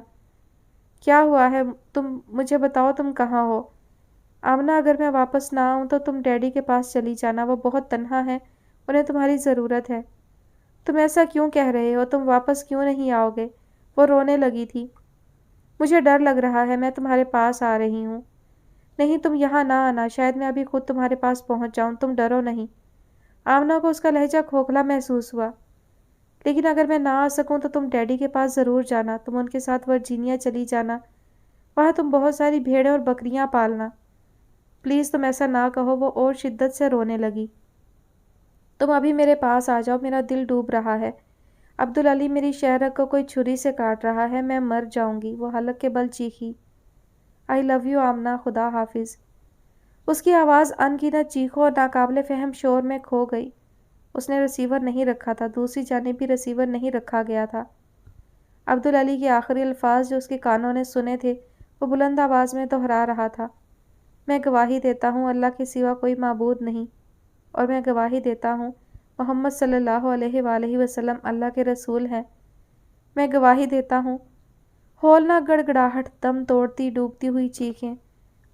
کیا ہوا ہے؟ تم مجھے بتاؤ، تم کہاں ہو؟ آمنہ، اگر میں واپس نہ آؤں تو تم ڈیڈی کے پاس چلی جانا، وہ بہت تنہا ہیں، انہیں تمہاری ضرورت ہے۔ تم ایسا کیوں کہہ رہے ہو؟ تم واپس کیوں نہیں آؤ گے؟ وہ رونے لگی تھی۔ مجھے ڈر لگ رہا ہے، میں تمہارے پاس آ رہی ہوں۔ نہیں، تم یہاں نہ آنا، شاید میں ابھی خود تمہارے پاس پہنچ جاؤں، تم ڈرو نہیں۔ آمنہ کو اس کا لہجہ کھوکھلا محسوس ہوا۔ لیکن اگر میں نہ آ سکوں تو تم ڈیڈی کے پاس ضرور جانا، تم ان کے ساتھ ورجینیا چلی جانا، وہاں تم بہت ساری بھیڑیں اور بکریاں پالنا۔ پلیز تم ایسا نہ کہو، وہ اور شدت سے رونے لگی۔ تم ابھی میرے پاس آ جاؤ، میرا دل ڈوب رہا ہے۔ عبدالعلی، میری شہرک کو کوئی چھری سے کاٹ رہا ہے، میں مر جاؤں گی، وہ حلق کے بل چیخی۔ آئی لو یو آمنہ، خدا حافظ۔ اس کی آواز انگنت چیخوں اور ناقابل فہم شور میں کھو گئی۔ اس نے ریسیور نہیں رکھا تھا، دوسری جانب بھی ریسیور نہیں رکھا گیا تھا۔ عبدالعلی کے آخری الفاظ جو اس کے کانوں نے سنے تھے وہ بلند آواز میں دہرا رہا تھا۔ میں گواہی دیتا ہوں اللہ کے سوا کوئی معبود نہیں، اور میں گواہی دیتا ہوں محمد صلی اللہ علیہ وآلہ وسلم اللہ کے رسول ہیں۔ میں گواہی دیتا ہوں۔ ہولناک گڑگڑاہٹ، دم توڑتی ڈوبتی ہوئی چیخیں،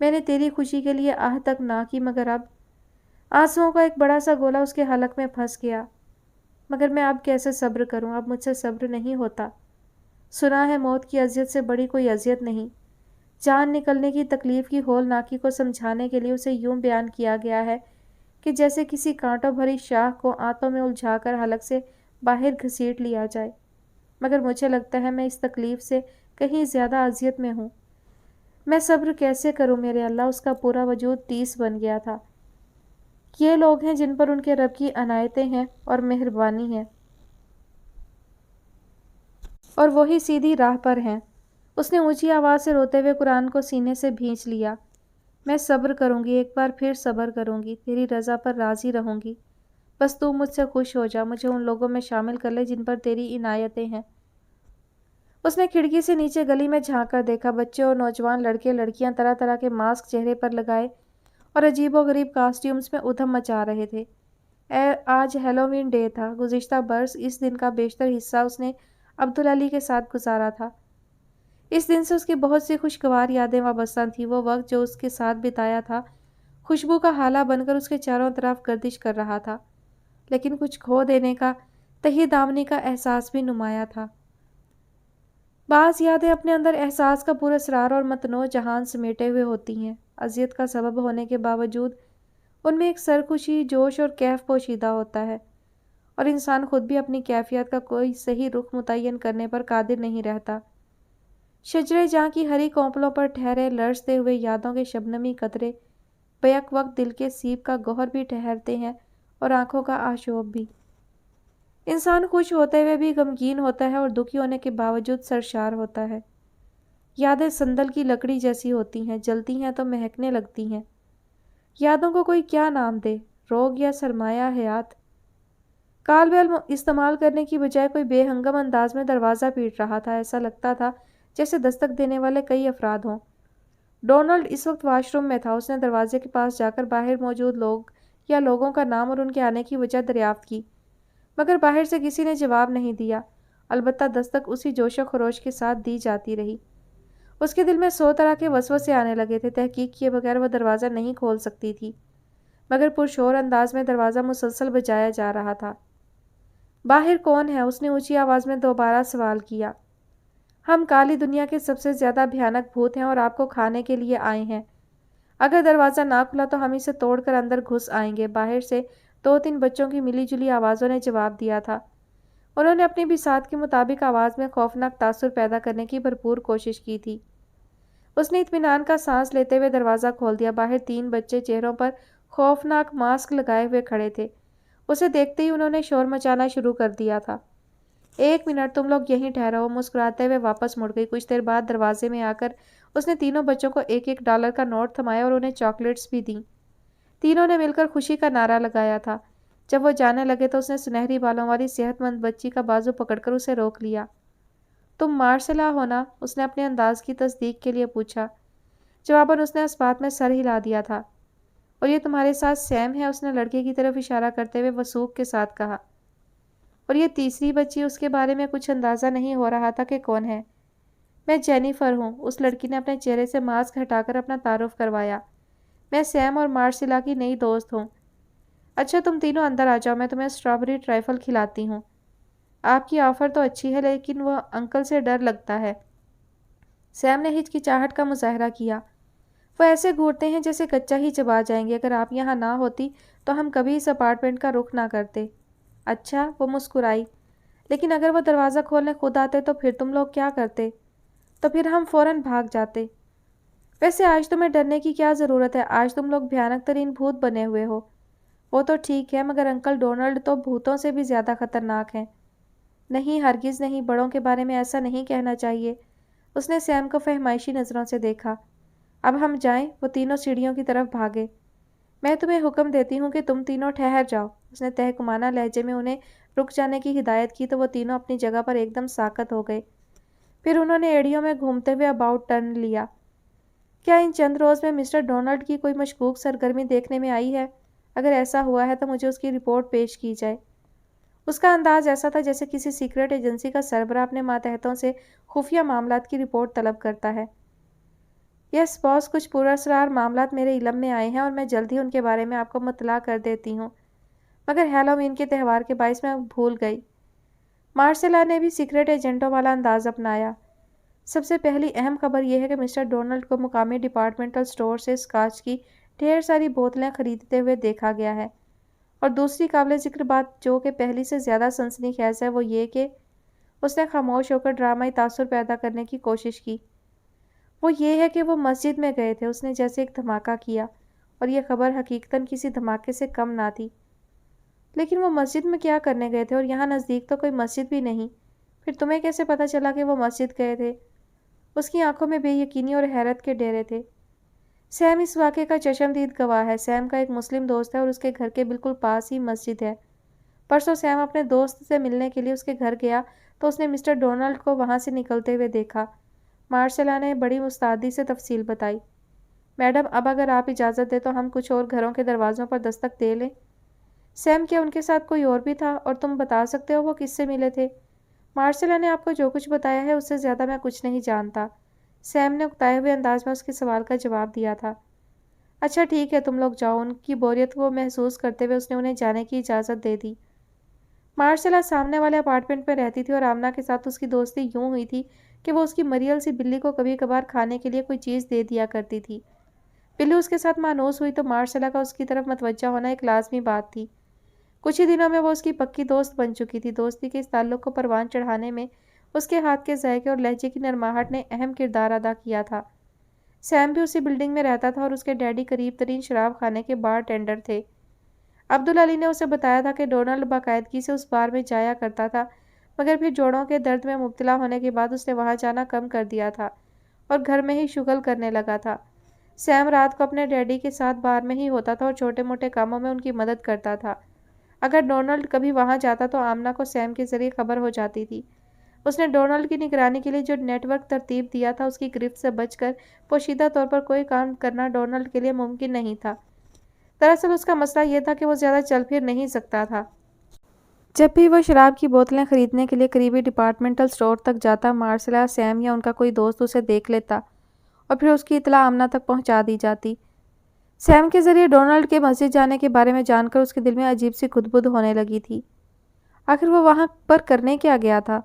میں نے تیری خوشی کے لیے آہ تک نہ کی، مگر اب آنسوؤں کا ایک بڑا سا گولا اس کے حلق میں پھنس گیا۔ مگر میں اب کیسے صبر کروں؟ اب مجھ سے صبر نہیں ہوتا۔ سنا ہے موت کی اذیت سے بڑی کوئی اذیت نہیں۔ جان نکلنے کی تکلیف کی ہولناکی کو سمجھانے کے لیے اسے یوں بیان کیا گیا ہے کہ جیسے کسی کانٹوں بھری شاخ کو آنتوں میں الجھا کر حلق سے باہر گھسیٹ لیا جائے۔ مگر مجھے لگتا ہے میں اس تکلیف سے کہیں زیادہ اذیت میں ہوں۔ میں صبر کیسے کروں میرے اللہ؟ اس کا پورا وجود ٹیس بن گیا تھا۔ یہ لوگ ہیں جن پر ان کے رب کی عنایتیں ہیں اور مہربانی ہے، اور وہی سیدھی راہ پر ہیں۔ اس نے اونچی آواز سے روتے ہوئے قرآن کو سینے سے بھینچ لیا۔ میں صبر کروں گی، ایک بار پھر صبر کروں گی، تیری رضا پر راضی رہوں گی۔ بس تو مجھ سے خوش ہو جا، مجھے ان لوگوں میں شامل کر لے جن پر تیری عنایتیں ہیں۔ اس نے کھڑکی سے نیچے گلی میں جھانک کر دیکھا۔ بچے اور نوجوان لڑکے لڑکیاں طرح طرح کے ماسک چہرے پر لگائے اور عجیب و غریب کاسٹیومز میں ادھم مچا رہے تھے۔ آج ہیلووین ڈے تھا۔ گزشتہ برس اس دن کا بیشتر حصہ اس نے عبدالعلی کے ساتھ گزارا تھا۔ اس دن سے اس کی بہت سی خوشگوار یادیں وابستہ تھیں۔ وہ وقت جو اس کے ساتھ بتایا تھا خوشبو کا ہالہ بن کر اس کے چاروں طرف گردش کر رہا تھا، لیکن کچھ کھو دینے کا، تہی دامنی کا احساس بھی نمایاں تھا۔ بعض یادیں اپنے اندر احساس کا پورا اسرار اور متنوع جہان سمیٹے ہوئے ہوتی ہیں۔ اذیت کا سبب ہونے کے باوجود ان میں ایک سرخوشی، جوش اور کیف پوشیدہ ہوتا ہے، اور انسان خود بھی اپنی کیفیت کا کوئی صحیح رخ متعین کرنے پر قادر نہیں رہتا۔ شجرے جاں کی ہری کونپلوں پر ٹھہرے لرزتے ہوئے یادوں کے شبنمی قطرے بیک وقت دل کے سیب کا گوہر بھی ٹھہرتے ہیں اور آنکھوں کا آشوب بھی۔ انسان خوش ہوتے ہوئے بھی غمگین ہوتا ہے اور دکھی ہونے کے باوجود سرشار ہوتا ہے۔ یادیں سندل کی لکڑی جیسی ہوتی ہیں، جلتی ہیں تو مہکنے لگتی ہیں۔ یادوں کو کوئی کیا نام دے؟ روگ یا سرمایہ حیات؟ کال بیل استعمال کرنے کی بجائے کوئی بے ہنگم انداز میں دروازہ پیٹ رہا تھا۔ ایسا لگتا تھا جیسے دستک دینے والے کئی افراد ہوں۔ ڈونلڈ اس وقت واش روم میں تھا۔ اس نے دروازے کے پاس جا کر باہر موجود لوگ یا لوگوں کا نام اور ان کے آنے کی وجہ دریافت کی، مگر باہر سے کسی نے جواب نہیں دیا۔ البتہ دستک اسی جوش و خروش کے ساتھ دی جاتی رہی۔ اس کے دل میں 100 طرح کے وسوسے آنے لگے تھے۔ تحقیق کیے بغیر وہ دروازہ نہیں کھول سکتی تھی، مگر پرشور انداز میں دروازہ مسلسل بجایا جا رہا تھا۔ باہر کون ہے؟ اس نے اونچی آواز میں دوبارہ سوال کیا۔ ہم کالی دنیا کے سب سے زیادہ بھیانک بھوت ہیں اور آپ کو کھانے کے لیے آئے ہیں۔ اگر دروازہ نہ کھلا تو ہم اسے توڑ کر اندر گھس آئیں گے۔ باہر سے 2-3 بچوں کی ملی جلی آوازوں نے جواب دیا تھا۔ انہوں نے اپنی بساط کے مطابق آواز میں خوفناک تاثر پیدا کرنے کی بھرپور کوشش کی تھی۔ اس نے اطمینان کا سانس لیتے ہوئے دروازہ کھول دیا۔ باہر 3 بچے چہروں پر خوفناک ماسک لگائے ہوئے کھڑے تھے۔ اسے دیکھتے ہی انہوں نے شور مچانا شروع کر دیا تھا۔ 1 منٹ تم لوگ یہیں ٹھہرو۔ وہ مسکراتے ہوئے واپس مڑ گئی۔ کچھ دیر بعد دروازے میں آ کر اس نے تینوں بچوں کو $1 کا نوٹ تھمایا اور انہیں چاکلیٹس بھی دیں۔ تینوں نے مل کر خوشی کا نعرہ لگایا تھا۔ جب وہ جانے لگے تو اس نے سنہری بالوں والی صحت مند بچی کا بازو پکڑ کر اسے روک لیا۔ تم مارسلا ہو نا؟ اس نے اپنے انداز کی تصدیق کے لیے پوچھا۔ جواباً اس نے اس بات میں سر ہلا دیا تھا۔ اور یہ تمہارے ساتھ سیم ہے؟ اس نے لڑکے کی طرف اشارہ کرتے ہوئے وثوق کے ساتھ کہا۔ اور یہ تیسری بچی؟ اس کے بارے میں کچھ اندازہ نہیں ہو رہا تھا کہ کون ہے۔ میں جینیفر ہوں۔ اس لڑکی نے اپنے چہرے سے ماسک ہٹا کر اپنا تعارف کروایا۔ میں سیم اور مارسلا کی نئی دوست ہوں۔ اچھا تم تینوں اندر آ جاؤ، میں تمہیں اسٹرابری ٹرائفل کھلاتی ہوں۔ آپ کی آفر تو اچھی ہے لیکن وہ انکل سے ڈر لگتا ہے۔ سیم نے ہچکچاہٹ کا مظاہرہ کیا۔ وہ ایسے گھورتے ہیں جیسے کچا ہی چبا جائیں گے۔ اگر آپ یہاں نہ ہوتی تو ہم کبھی اس اپارٹمنٹ کا رخ نہ کرتے۔ اچھا، وہ مسکرائی۔ لیکن اگر وہ دروازہ کھولنے خود آتے تو پھر تم لوگ کیا کرتے؟ تو پھر ہم فوراً بھاگ جاتے۔ ویسے آج تمہیں ڈرنے کی کیا ضرورت ہے؟ آج تم لوگ بھیانک ترین بھوت بنے ہوئے ہو۔ وہ تو ٹھیک ہے، مگر انکل ڈونلڈ تو بھوتوں سے بھی زیادہ خطرناک ہیں۔ نہیں، ہرگز نہیں، بڑوں کے بارے میں ایسا نہیں کہنا چاہیے۔ اس نے سیم کو فہمائشی نظروں سے دیکھا۔ اب ہم جائیں؟ وہ تینوں سیڑھیوں کی طرف بھاگے۔ میں تمہیں حکم دیتی ہوں کہ تم تینوں ٹھہر جاؤ۔ اس نے تہکمانہ لہجے میں انہیں رک جانے کی ہدایت کی تو وہ تینوں اپنی جگہ پر ایک دم ساکت ہو گئے۔ پھر انہوں نے ایڑیوں میں گھومتے ہوئے اباؤٹ ٹرن لیا۔ کیا ان چند روز میں مسٹر ڈونلڈ کی کوئی مشکوک سرگرمی دیکھنے میں آئی ہے؟ اگر ایسا ہوا ہے تو مجھے اس کی رپورٹ پیش کی جائے۔ اس کا انداز ایسا تھا جیسے کسی سیکرٹ ایجنسی کا سربراہ اپنے ماتحتوں سے خفیہ معاملات کی رپورٹ طلب کرتا ہے۔ یس باس، کچھ پراسرار معاملات میرے علم میں آئے ہیں اور میں جلد ہی ان کے بارے میں آپ کو مطلع کر دیتی ہوں، مگر ہیلووین کے تہوار کے باعث میں بھول گئی۔ مارسیلا نے بھی سیکرٹ ایجنٹوں والا انداز اپنایا۔ سب سے پہلی اہم خبر یہ ہے کہ مسٹر ڈونلڈ کو مقامی ڈپارٹمنٹل اسٹور سے اسکاچ کی ڈھیر ساری بوتلیں خریدتے ہوئے دیکھا گیا ہے، اور دوسری قابل ذکر بات جو کہ پہلی سے زیادہ سنسنی خیز ہے وہ یہ کہ اس نے خاموش ہو کر ڈرامائی تاثر پیدا کرنے کی کوشش کی۔ وہ یہ ہے کہ وہ مسجد میں گئے تھے، اس نے جیسے ایک دھماکہ کیا، اور یہ خبر حقیقتاً کسی دھماکے سے کم نہ تھی۔ لیکن وہ مسجد میں کیا کرنے گئے تھے، اور یہاں نزدیک تو کوئی مسجد بھی نہیں، پھر تمہیں کیسے پتہ چلا کہ وہ مسجد گئے تھے؟ اس کی آنکھوں میں بے یقینی اور حیرت کے ڈیرے تھے۔ سیم اس واقعے کا چشمدید گواہ ہے۔ سیم کا ایک مسلم دوست ہے اور اس کے گھر کے بالکل پاس ہی مسجد ہے۔ پرسوں سیم اپنے دوست سے ملنے کے لیے اس کے گھر گیا تو اس نے مسٹر ڈونلڈ کو وہاں سے نکلتے ہوئے دیکھا۔ مارسیلا نے بڑی مستعدی سے تفصیل بتائی۔ میڈم، اب اگر آپ اجازت دیں تو ہم کچھ اور گھروں کے دروازوں پر دستک دے لیں۔ سیم، کیا ان کے ساتھ کوئی اور بھی تھا، اور تم بتا سکتے ہو وہ کس سے ملے تھے؟ مارسیلا نے آپ کو جو کچھ بتایا ہے اس سے زیادہ میں کچھ نہیں جانتا۔ سیم نے اکتائے ہوئے انداز میں اس کے سوال کا جواب دیا تھا۔ اچھا ٹھیک ہے، تم لوگ جاؤ۔ ان کی بوریت کو محسوس کرتے ہوئے اس نے انہیں جانے کی اجازت دے دی۔ مارسیلا سامنے والے اپارٹمنٹ میں رہتی تھی اور آمنہ کے ساتھ اس کی دوستی یوں ہوئی تھی کہ وہ اس کی مریل سی بلی کو کبھی کبھار کھانے کے لیے کوئی چیز دے دیا کرتی تھی۔ بلی اس کے ساتھ مانوس ہوئی تو مارسیلا کا اس کی طرف متوجہ ہونا ایک لازمی بات تھی۔ کچھ ہی دنوں میں وہ اس کی پکی دوست بن چکی تھی۔ دوستی کے اس تعلق کو پروان چڑھانے میں اس کے ہاتھ کے ذائقے اور لہجے کی نرماہٹ نے اہم کردار ادا کیا تھا۔ سیم بھی اسی بلڈنگ میں رہتا تھا اور اس کے ڈیڈی قریب ترین شراب خانے کے بار ٹینڈر تھے۔ عبدالعلی نے اسے بتایا تھا کہ ڈونلڈ باقاعدگی سے اس بار میں جایا کرتا تھا، مگر پھر جوڑوں کے درد میں مبتلا ہونے کے بعد اس نے وہاں جانا کم کر دیا تھا اور گھر میں ہی شغل کرنے لگا تھا۔ سیم رات کو اپنے ڈیڈی کے ساتھ بار میں ہی ہوتا تھا اور چھوٹے موٹے کاموں میں ان کی مدد کرتا تھا۔ اگر ڈونلڈ کبھی وہاں جاتا تو آمنہ کو سیم کے ذریعے خبر ہو جاتی تھی۔ اس نے ڈونلڈ کی نگرانی کے لیے جو نیٹ ورک ترتیب دیا تھا اس کی گرفت سے بچ کر پوشیدہ طور پر کوئی کام کرنا ڈونلڈ کے لیے ممکن نہیں تھا۔ دراصل اس کا مسئلہ یہ تھا کہ وہ زیادہ چل پھر نہیں سکتا تھا۔ جب بھی وہ شراب کی بوتلیں خریدنے کے لیے قریبی ڈپارٹمنٹل اسٹور تک جاتا، مارسیلا، سیم یا ان کا کوئی دوست اسے دیکھ لیتا اور پھر اس کی اطلاع آمنہ تک پہنچا دی جاتی۔ سیم کے ذریعے ڈونلڈ کے مسجد جانے کے بارے میں جان کر اس کے دل میں عجیب سی خدبد ہونے لگی تھی۔ آخر وہ وہاں پر کرنے کیا گیا تھا؟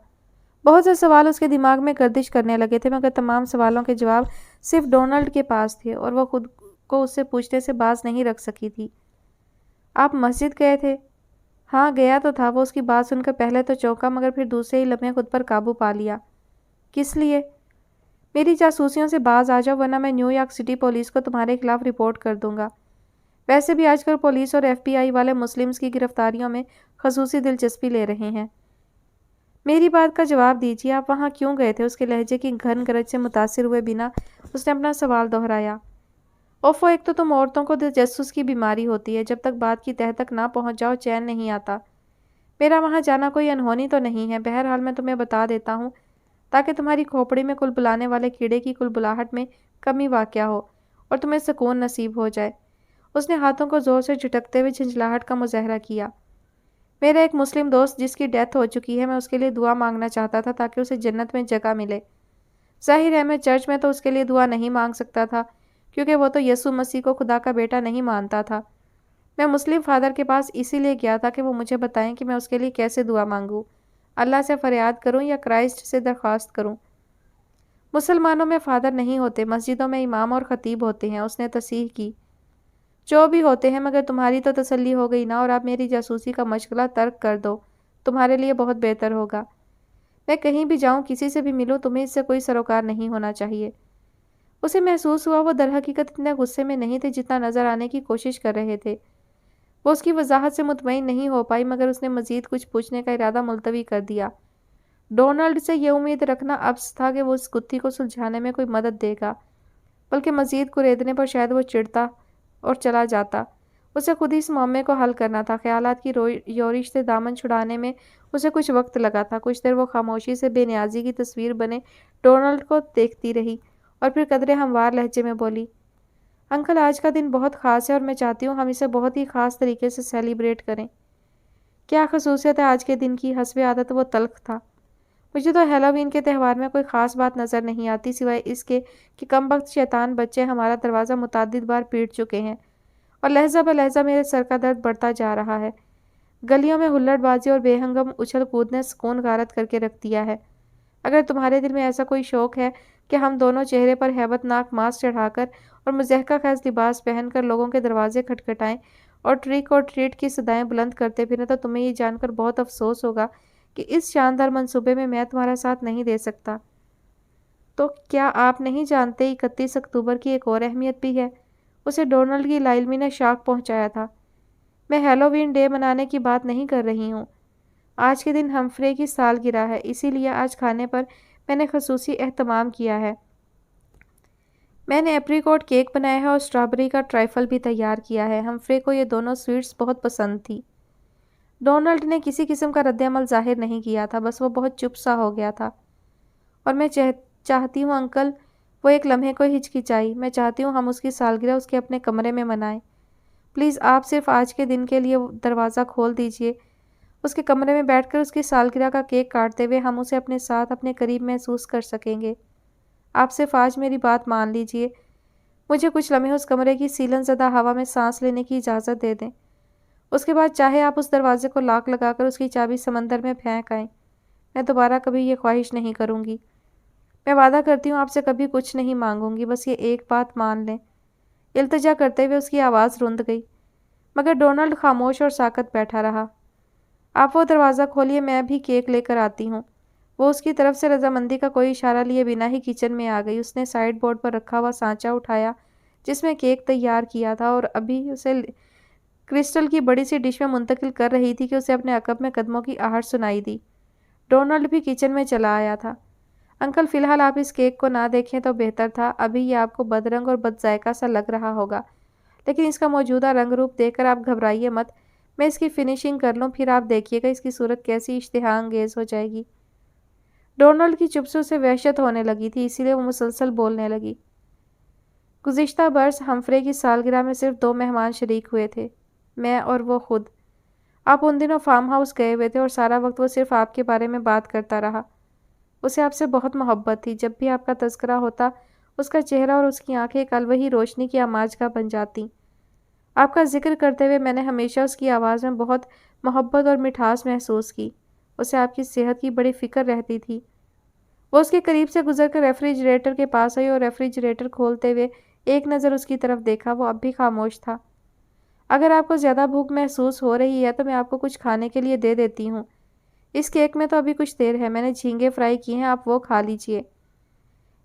بہت سے سوال اس کے دماغ میں گردش کرنے لگے تھے، مگر تمام سوالوں کے جواب صرف ڈونلڈ کے پاس تھے اور وہ خود کو اس سے پوچھنے سے باز نہیں رکھ سکی تھی۔ آپ مسجد گئے تھے؟ ہاں، گیا تو تھا۔ وہ اس کی بات سن کر پہلے تو چونکا، مگر پھر دوسرے ہی لمحے خود پر قابو پا لیا۔ کس لیے؟ میری جاسوسیوں سے باز آ جاؤ، ورنہ میں نیو یارک سٹی پولیس کو تمہارے خلاف رپورٹ کر دوں گا۔ ویسے بھی آج کل پولیس اور ایف بی آئی والے مسلمز کی گرفتاریوں میں خصوصی دلچسپی لے رہے ہیں۔ میری بات کا جواب دیجیے، آپ وہاں کیوں گئے تھے؟ اس کے لہجے کی گھن گرج سے متاثر ہوئے بنا اس نے اپنا سوال دہرایا۔ اوفو، ایک تو تم عورتوں کو تجسس کی بیماری ہوتی ہے، جب تک بات کی تہہ تک نہ پہنچ جاؤ چین نہیں آتا۔ میرا وہاں جانا کوئی انہونی تو نہیں ہے، بہرحال میں تمہیں بتا دیتا ہوں تاکہ تمہاری کھوپڑی میں کل بلانے والے کیڑے کی کل بلاہٹ میں کمی واقع ہو اور تمہیں سکون نصیب ہو جائے۔ اس نے ہاتھوں کو زور سے جھٹکتے ہوئے جھنجھلاہٹ کا مظاہرہ کیا۔ میرا ایک مسلم دوست جس کی ڈیتھ ہو چکی ہے، میں اس کے لیے دعا مانگنا چاہتا تھا تاکہ اسے جنت میں جگہ ملے۔ ظاہر ہے میں چرچ میں تو اس کے لیے دعا نہیں مانگ سکتا تھا، کیونکہ وہ تو یسوع مسیح کو خدا کا بیٹا نہیں مانتا تھا۔ میں مسلم فادر کے پاس اسی لیے گیا تھا کہ وہ مجھے بتائیں کہ میں اس کے لیے کیسے دعا مانگوں، اللہ سے فریاد کروں یا کرائسٹ سے درخواست کروں۔ مسلمانوں میں فادر نہیں ہوتے، مسجدوں میں امام اور خطیب ہوتے ہیں، اس نے تصحیح کی۔ جو بھی ہوتے ہیں، مگر تمہاری تو تسلی ہو گئی نا، اور اب میری جاسوسی کا مشغلہ ترک کر دو، تمہارے لیے بہت بہتر ہوگا۔ میں کہیں بھی جاؤں، کسی سے بھی ملوں، تمہیں اس سے کوئی سروکار نہیں ہونا چاہیے۔ اسے محسوس ہوا وہ درحقیقت اتنے غصے میں نہیں تھے جتنا نظر آنے کی کوشش کر رہے تھے۔ وہ اس کی وضاحت سے مطمئن نہیں ہو پائی، مگر اس نے مزید کچھ پوچھنے کا ارادہ ملتوی کر دیا۔ ڈونلڈ سے یہ امید رکھنا عبث تھا کہ وہ اس گتھی کو سلجھانے میں کوئی مدد دے گا، بلکہ مزید کریدنے پر شاید وہ چڑھتا اور چلا جاتا۔ اسے خود ہی اس معاملے کو حل کرنا تھا۔ خیالات کی یورش سے دامن چھڑانے میں اسے کچھ وقت لگا تھا۔ کچھ دیر وہ خاموشی سے بے نیازی کی تصویر بنے ڈونلڈ کو دیکھتی رہی اور پھر قدرے ہموار لہجے میں بولی، انکل، آج کا دن بہت خاص ہے اور میں چاہتی ہوں ہم اسے بہت ہی خاص طریقے سے سیلیبریٹ کریں۔ کیا خصوصیت ہے آج کے دن کی؟ حسب عادت وہ تلخ تھا۔ مجھے تو ہیلووین کے تہوار میں کوئی خاص بات نظر نہیں آتی سوائے اس کے کہ کم وقت شیطان بچے ہمارا دروازہ متعدد بار پیٹ چکے ہیں اور لہجہ بہ لہجہ میرے سر کا درد بڑھتا جا رہا ہے۔ گلیوں میں ہلڑ بازی اور بے ہنگم اچھل کود نے سکون غارت کر کے رکھ دیا ہے۔ اگر تمہارے دل میں ایسا کوئی شوق ہے کہ ہم دونوں چہرے پر ہیبت ناک ماسک چڑھا کر اور مضحکہ خیز لباس پہن کر لوگوں کے دروازے کھٹکھٹائیں اور ٹریک اور ٹریٹ کی صدائیں بلند کرتے پھریں تو تمہیں یہ جان کر بہت افسوس ہوگا کہ اس شاندار منصوبے میں تمہارا ساتھ نہیں دے سکتا۔ تو کیا آپ نہیں جانتے 31 اکتوبر کی ایک اور اہمیت بھی ہے؟ اسے ڈونلڈ کی لائلمی نے شاک پہنچایا تھا۔ میں ہیلووین ڈے منانے کی بات نہیں کر رہی ہوں۔ آج کے دن ہمفرے کی سالگرہ ہے، اسی لیے آج کھانے پر میں نے خصوصی اہتمام کیا ہے۔ میں نے ایپریکوٹ کیک بنایا ہے اور اسٹرابیری کا ٹرائفل بھی تیار کیا ہے۔ ہمفرے کو یہ دونوں سویٹس بہت پسند تھی۔ ڈونلڈ نے کسی قسم کا رد عمل ظاہر نہیں کیا تھا، بس وہ بہت چپ سا ہو گیا تھا۔ اور میں چاہتی ہوں انکل، وہ ایک لمحے کو ہچکچائی، میں چاہتی ہوں ہم اس کی سالگرہ اس کے اپنے کمرے میں منائیں۔ پلیز آپ صرف آج کے دن کے لیے دروازہ کھول دیجئے۔ اس کے کمرے میں بیٹھ کر اس کی سالگرہ کا کیک کاٹتے ہوئے ہم اسے اپنے ساتھ اپنے قریب محسوس کر سکیں گے۔ آپ صرف آج میری بات مان لیجئے۔ مجھے کچھ لمحے اس کمرے کی سیلن زدہ ہوا میں سانس لینے کی اجازت دے دیں۔ اس کے بعد چاہے آپ اس دروازے کو لاک لگا کر اس کی چابی سمندر میں پھینک آئیں، میں دوبارہ کبھی یہ خواہش نہیں کروں گی۔ میں وعدہ کرتی ہوں آپ سے کبھی کچھ نہیں مانگوں گی، بس یہ ایک بات مان لیں۔ التجا کرتے ہوئے اس کی آواز رند گئی، مگر ڈونلڈ خاموش اور ساکت بیٹھا رہا۔ آپ وہ دروازہ کھولیے، میں بھی کیک لے کر آتی ہوں۔ وہ اس کی طرف سے رضامندی کا کوئی اشارہ لیے بنا ہی کچن میں آ گئی۔ اس نے سائیڈ بورڈ پر رکھا ہوا سانچہ اٹھایا جس میں کیک تیار کیا تھا اور ابھی اسے کرسٹل کی بڑی سی ڈش میں منتقل کر رہی تھی کہ اسے اپنے عقب میں قدموں کی آہٹ سنائی دی۔ ڈونلڈ بھی کچن میں چلا آیا تھا۔ انکل، فی الحال آپ اس کیک کو نہ دیکھیں تو بہتر تھا۔ ابھی یہ آپ کو بد رنگ اور بد ذائقہ سا لگ رہا ہوگا، لیکن اس کا موجودہ رنگ روپ دیکھ کر آپ گھبرائیے مت۔ میں اس کی فنیشنگ کر لوں، پھر آپ دیکھیے گا اس کی صورت کیسی اشتہا انگیز ہو جائے گی۔ ڈونلڈ کی چپ سے اسے وحشت ہونے لگی تھی، اسی لیے وہ مسلسل بولنے لگی۔ گزشتہ برس ہمفرے کی سالگرہ میں صرف 2 مہمان شریک ہوئے تھے، میں اور وہ خود۔ آپ ان دنوں فارم ہاؤس گئے ہوئے تھے اور سارا وقت وہ صرف آپ کے بارے میں بات کرتا رہا۔ اسے آپ سے بہت محبت تھی۔ جب بھی آپ کا تذکرہ ہوتا، اس کا چہرہ اور اس کی آنکھیں ایک الوہی روشنی کی آماجگاہ بن جاتی۔ آپ کا ذکر کرتے ہوئے میں نے ہمیشہ اس کی آواز میں بہت محبت اور مٹھاس محسوس کی۔ اسے آپ کی صحت کی بڑی فکر رہتی تھی۔ وہ اس کے قریب سے گزر کر ریفریجریٹر کے پاس آئی اور ریفریجریٹر کھولتے ہوئے ایک نظر اس کی طرف دیکھا۔ وہ اب بھی خاموش تھا۔ اگر آپ کو زیادہ بھوک محسوس ہو رہی ہے تو میں آپ کو کچھ کھانے کے لیے دے دیتی ہوں۔ اس کیک میں تو ابھی کچھ دیر ہے، میں نے جھینگے فرائی کی ہیں، آپ وہ کھا لیجئے۔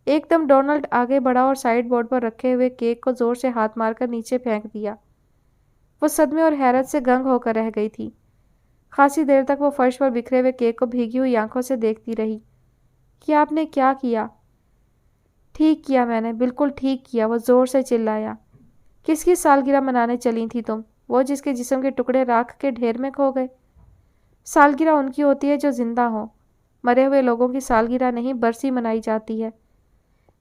ایک دم ڈونلڈ آگے بڑھا اور سائیڈ بورڈ پر رکھے ہوئے کیک کو زور سے ہاتھ مار کر نیچے پھینک دیا۔ وہ صدمے اور حیرت سے گنگ ہو کر رہ گئی تھی۔ خاصی دیر تک وہ فرش پر بکھرے ہوئے کیک کو بھیگی ہوئی آنکھوں سے دیکھتی رہی۔ کہ آپ نے کیا کیا؟ ٹھیک کیا میں نے، بالکل ٹھیک کیا، وہ زور سے چلایا۔ کس کی سالگرہ منانے چلی تھی تم؟ وہ جس کے جسم کے ٹکڑے راکھ کے ڈھیر میں کھو گئے؟ سالگرہ ان کی ہوتی ہے جو زندہ ہوں، مرے ہوئے لوگوں کی سالگرہ نہیں، برسی منائی جاتی ہے۔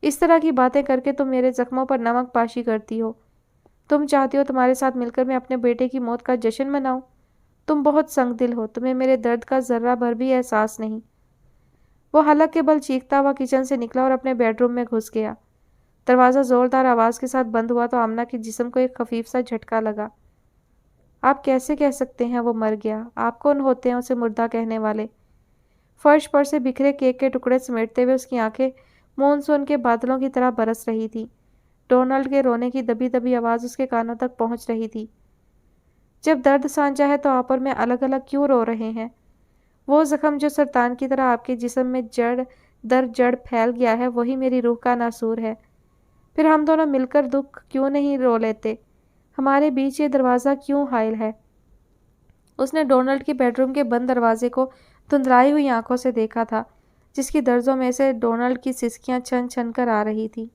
اس طرح کی باتیں کر کے تم میرے زخموں پر نمک پاشی کرتی ہو۔ تم چاہتی ہو تمہارے ساتھ مل کر میں اپنے بیٹے کی موت کا جشن مناؤں؟ تم بہت سنگ دل ہو، تمہیں میرے درد کا ذرہ بھر بھی احساس نہیں۔ وہ حلق کے بل چیختا ہوا کچن سے نکلا اور اپنے بیڈ روم میں گھس گیا۔ دروازہ زوردار آواز کے ساتھ بند ہوا تو آمنہ کے جسم کو ایک خفیف سا جھٹکا لگا۔ آپ کیسے کہہ سکتے ہیں وہ مر گیا؟ آپ کون ہوتے ہیں اسے مردہ کہنے والے؟ فرش پر سے بکھرے کیک کے ٹکڑے سمیٹتے ہوئے اس کی آنکھیں مونسون کے بادلوں کی طرح برس رہی تھی۔ ڈونلڈ کے رونے کی دبی دبی آواز اس کے کانوں تک پہنچ رہی تھی۔ جب درد سانچا ہے تو آپ اور میں الگ الگ کیوں رو رہے ہیں؟ وہ زخم جو سرطان کی طرح آپ کے جسم میں جڑ در جڑ پھیل گیا ہے، وہی میری روح کا ناسور ہے۔ پھر ہم دونوں مل کر دکھ کیوں نہیں رو لیتے؟ ہمارے بیچ یہ دروازہ کیوں حائل ہے؟ اس نے ڈونلڈ کے بیڈ روم کے بند دروازے کو دھندلائی ہوئی آنکھوں سے دیکھا تھا، جس کی درزوں میں سے ڈونلڈ کی سسکیاں چھن چھن کر آ رہی تھی۔